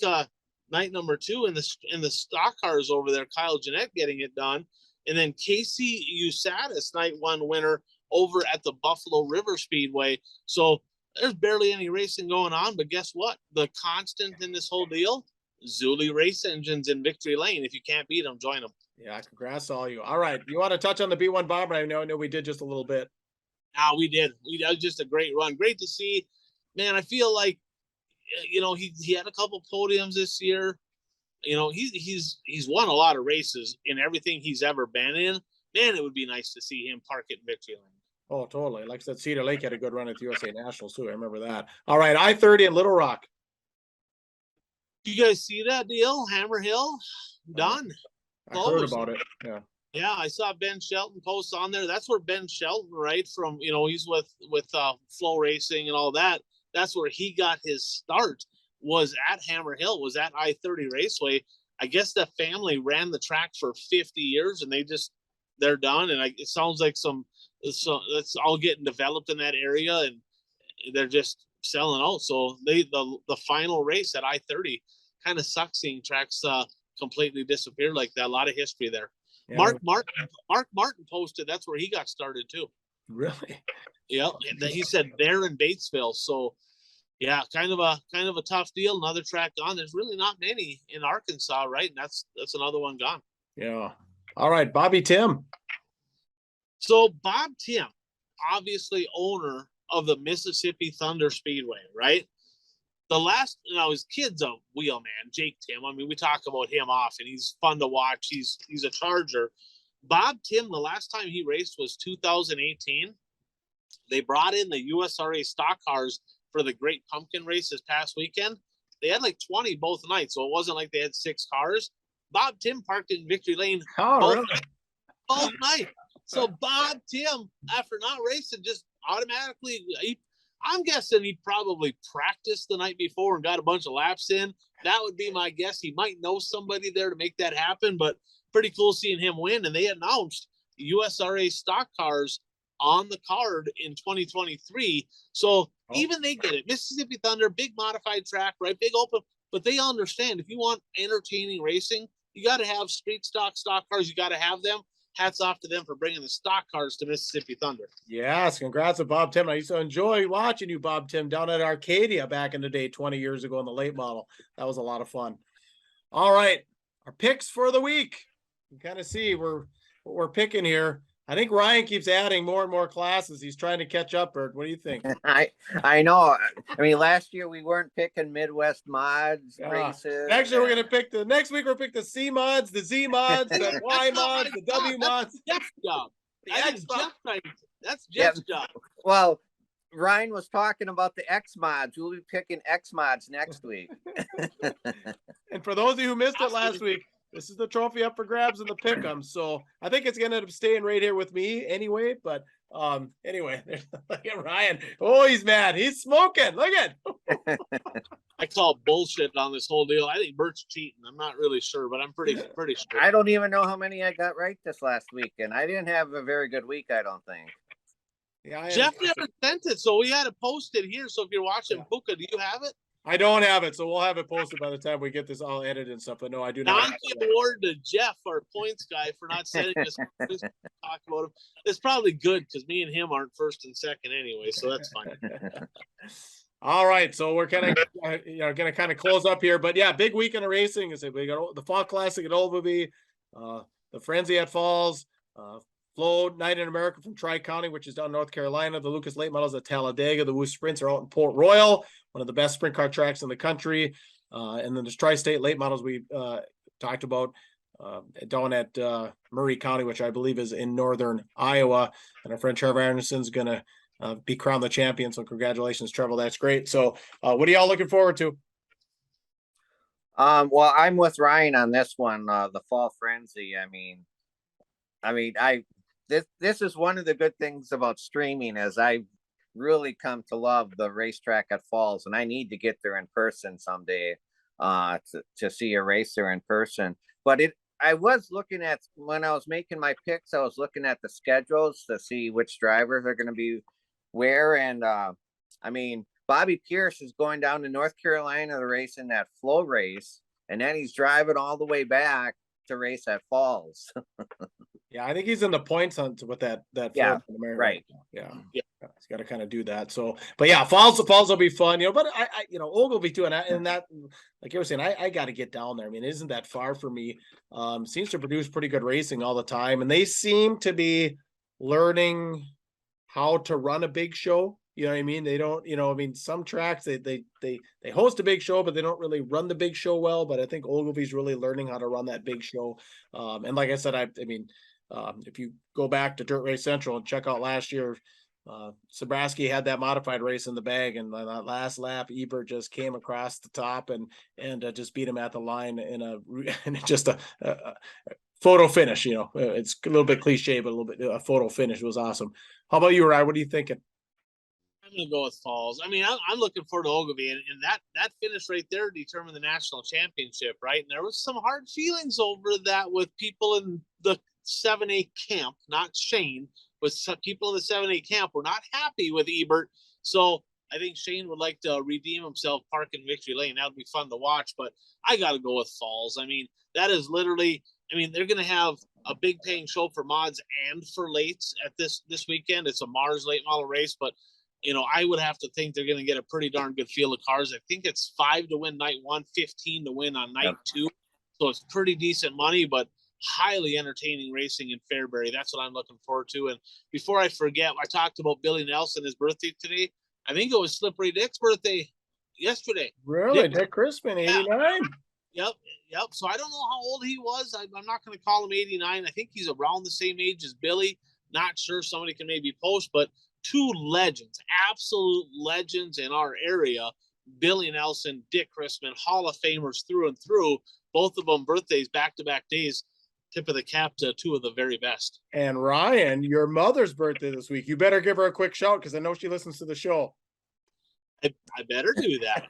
night number 2 in the stock cars over there, Kyle Jeanette getting it done. And then Casey Usatis, night 1 winner over at the Buffalo River Speedway. So there's barely any racing going on, but guess what? The constant in this whole deal, Zuli Race Engines in Victory Lane. If you can't beat them, join them. Yeah, congrats to all you. All right. You want to touch on the B1 Bomber? I know we did just a little bit. We did. That was just a great run. Great to see. Man, I feel like, you know, he had a couple podiums this year. You know, he's won a lot of races in everything he's ever been in. Man, it would be nice to see him park it in Victory Lane. Oh, totally. Like I said, Cedar Lake had a good run at the USA Nationals too. I remember that. All right, I-30 in Little Rock. You guys see that deal? Hammer Hill done. I heard about it. Yeah. Yeah, I saw Ben Shelton post on there. That's where Ben Shelton, right, from, you know, he's with Flow Racing and all that. That's where he got his start, was at Hammer Hill, was at I-30 Raceway. I guess the family ran the track for 50 years and they're done. And it sounds like it's all getting developed in that area and they're just selling out. So the final race at I-30 kind of sucks seeing tracks completely disappear like that. A lot of history there. Yeah. Mark Martin posted that's where he got started too. Really? Yeah, he said there in Batesville. So yeah, kind of a tough deal. Another track gone. There's really not many in Arkansas, right? And that's another one gone. Yeah. All right, Bobby Tim. So Bob Tim, obviously owner of the Mississippi Thunder Speedway, right? His kid's a wheel man, Jake Tim. I mean, we talk about him often. He's fun to watch. He's a Charger. Bob Tim, the last time he raced was 2018. They brought in the USRA stock cars for the Great Pumpkin race this past weekend. They had like 20 both nights, so it wasn't like they had 6 cars. Bob Tim parked it in Victory Lane both nights. So Bob Tim, after not racing, just automatically, I'm guessing he probably practiced the night before and got a bunch of laps in. That would be my guess. He might know somebody there to make that happen, but pretty cool seeing him win. And they announced USRA stock cars on the card in 2023. So even they get it. Mississippi Thunder, big modified track, right? Big open, but they understand if you want entertaining racing, you got to have street stock cars. You got to have them. Hats off to them for bringing the stock cars to Mississippi Thunder. Yes, congrats to Bob Tim. I used to enjoy watching you, Bob Tim, down at Arcadia back in the day, 20 years ago in the late model. That was a lot of fun. All right, our picks for the week. You kind of see what we're picking here. I think Ryan keeps adding more and more classes. He's trying to catch up, Bert. What do you think? I know. I mean, last year we weren't picking Midwest mods races. Actually, we're gonna pick next week. We'll pick the C mods, the Z mods, the Y mods, the W mods. Jeff's job. That's Jeff's job. Well, Ryan was talking about the X mods. We'll be picking X mods next week. And for those of you who missed it last week, this is the trophy up for grabs in the pick'em. So I think it's gonna end up staying right here with me anyway. But anyway, look at Ryan. Oh, he's mad. He's smoking. Look at. I call bullshit on this whole deal. I think Bert's cheating. I'm not really sure, but I'm pretty sure. I don't even know how many I got right this last week, and I didn't have a very good week, I don't think. Yeah, Jeff never sent it, so we had to post it here. So if you're watching Puka, do you have it? I don't have it, so we'll have it posted by the time we get this all edited and stuff. But no, I do not. Donkey award to Jeff, our points guy, for not sending us talk about him. It's probably good because me and him aren't first and second anyway, so that's fine. All right, so we're kind of going to kind of close up here, but yeah, big weekend of racing. We got the Fall Classic at Oldby, the Frenzy at Falls, Flow Night in America from Tri-County, which is down in North Carolina. The Lucas Late Models at Talladega. The Woo Sprints are out in Port Royal, one of the best sprint car tracks in the country. And then there's Tri-State Late Models we talked about down at Murray County, which I believe is in northern Iowa. And our friend Trevor Anderson's going to be crowned the champion. So congratulations, Trevor. That's great. So what are y'all looking forward to? Well, I'm with Ryan on this one, the Fall Frenzy. This is one of the good things about streaming, is I've really come to love the racetrack at Falls, and I need to get there in person someday to see a racer in person. But I was looking at, when I was making my picks, I was looking at the schedules to see which drivers are going to be where. And Bobby Pierce is going down to North Carolina to race in that Flow race, and then he's driving all the way back to race at Falls. Yeah, I think he's in the points hunt with that. Yeah, right. Yeah, he's got to kind of do that. So, but yeah, Falls will be fun, But I Ogilvy too, and that, like you were saying, I got to get down there. I mean, it isn't that far for me. Seems to produce pretty good racing all the time, and they seem to be learning how to run a big show. You know what I mean? They don't, some tracks they host a big show, but they don't really run the big show well. But I think Ogilvy's really learning how to run that big show. And like I said, if you go back to Dirt Race Central and check out last year, Sobraski had that modified race in the bag, and that last lap, Ebert just came across the top and just beat him at the line in just a photo finish. It's a little bit cliche, but a photo finish. It was awesome. How about you, Ryan? What are you thinking? I'm going to go with Falls. I'm looking forward to Ogilvy, and that finish right there determined the national championship, right? And there was some hard feelings over that with people in the 7A camp, not Shane, but some people in the 7A camp were not happy with Ebert. So I think Shane would like to redeem himself, park in Victory Lane. That would be fun to watch, but I got to go with Falls. That is literally, they're going to have a big paying show for mods and for lates at this weekend. It's a Mars late model race, but I would have to think they're going to get a pretty darn good field of cars. I think it's 5 to win night 1, 15 to win on night 2. So it's pretty decent money, but highly entertaining racing in Fairbury. That's what I'm looking forward to. And before I forget, I talked about Billy Nelson, his birthday today. I think it was Slippery Dick's birthday yesterday. Really? Dick Crispin, 89? Yep. So I don't know how old he was. I'm not going to call him 89. I think he's around the same age as Billy. Not sure. Somebody can maybe post, but two legends, absolute legends in our area, Billy Nelson, Dick Crispin, Hall of Famers through and through, both of them birthdays, back-to-back days. Tip of the cap to two of the very best. And Ryan, your mother's birthday this week. You better give her a quick shout because I know she listens to the show. I better do that.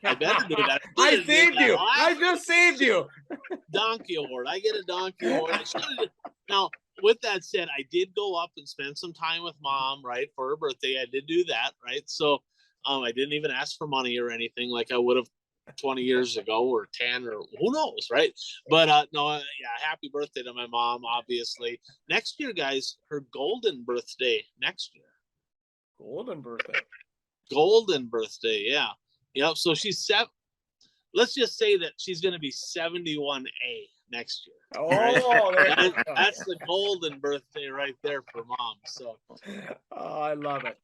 I saved you. I just saved you. Donkey award. I get a donkey award. Now, with that said, I did go up and spend some time with mom, right, for her birthday. I did do that, right? So I didn't even ask for money or anything like I would have 20 years ago or 10 or who knows, right? But happy birthday to my mom, obviously. Next year, guys, her golden birthday next year. Golden birthday, yeah. So she's let's just say that she's going to be 71A. next year. Oh, there you go. That's the golden birthday right there for Mom. So, oh, I love it.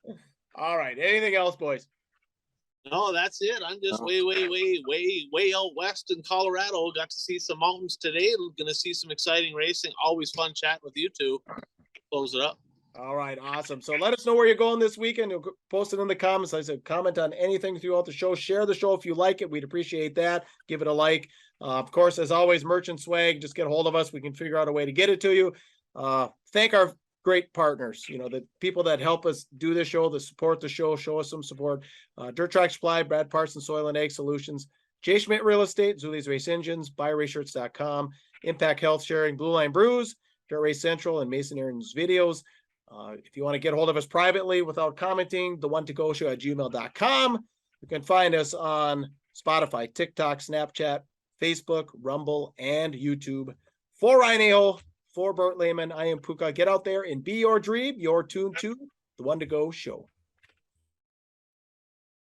All right. Anything else, boys? no, that's it. I'm just way out west in Colorado. Got to see some mountains today. Going to see some exciting racing. Always fun chatting with you two. Close it up. All right, awesome. So let us know where you're going this weekend. You'll post it in the comments. Like I said, comment on anything throughout the show. Share the show if you like it. We'd appreciate that. Give it a like. Of course, as always, merch and swag. Just get a hold of us. We can figure out a way to get it to you. Thank our great partners. You know, the people that help us do this show, that support the show, show us some support. Dirt Track Supply, Brad Parsons Soil and Egg Solutions, J. Schmidt Real Estate, Zuli's Race Engines, BuyRaceShirts.com, Impact Health Sharing, Blue Line Brews, Dirt Race Central, and Mason Aaron's Videos. If you want to get a hold of us privately without commenting, theonetogoshow@gmail.com. You can find us on Spotify, TikTok, Snapchat, Facebook, Rumble, and YouTube. For Ryan Aho, for Bert Lehman, I am Puka. Get out there and be your dream. You're tuned to The One to Go Show.